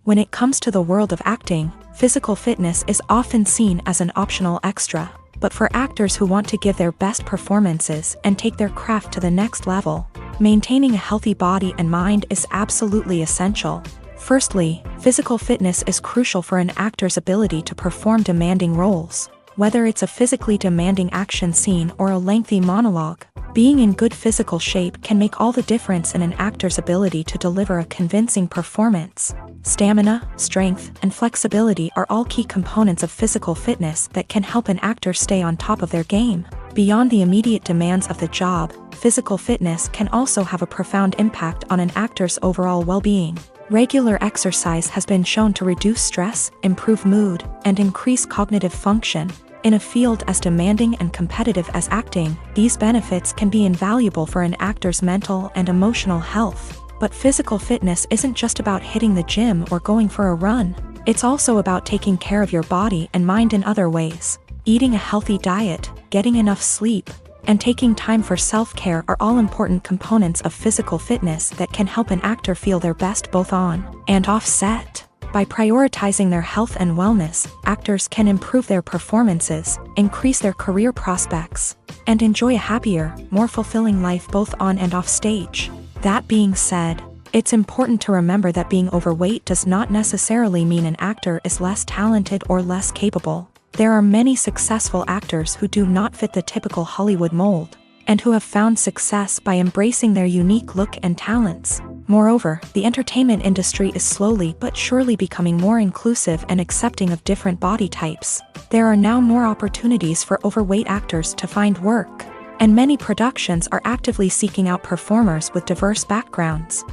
When it comes to the world of acting, physical fitness is often seen as an optional extra. But for actors who want to give their best performances and take their craft to the next level, maintaining a healthy body and mind is absolutely essential. Firstly, physical fitness is crucial for an actor's ability to perform demanding roles. Whether it's a physically demanding action scene or a lengthy monologue, being in good physical shape can make all the difference in an actor's ability to deliver a convincing performance. Stamina, strength, and flexibility are all key components of physical fitness that can help an actor stay on top of their game. Beyond the immediate demands of the job, physical fitness can also have a profound impact on an actor's overall well-being. Regular exercise has been shown to reduce stress, improve mood, and increase cognitive function. In a field as demanding and competitive as acting, these benefits can be invaluable for an actor's mental and emotional health. But physical fitness isn't just about hitting the gym or going for a run. It's also about taking care of your body and mind in other ways. Eating a healthy diet, getting enough sleep, and taking time for self-care are all important components of physical fitness that can help an actor feel their best both on and off set. By prioritizing their health and wellness, actors can improve their performances, increase their career prospects, and enjoy a happier, more fulfilling life both on and off stage. That being said, it's important to remember that being overweight does not necessarily mean an actor is less talented or less capable. There are many successful actors who do not fit the typical Hollywood mold, and who have found success by embracing their unique look and talents. Moreover, the entertainment industry is slowly but surely becoming more inclusive and accepting of different body types. There are now more opportunities for overweight actors to find work, and many productions are actively seeking out performers with diverse backgrounds.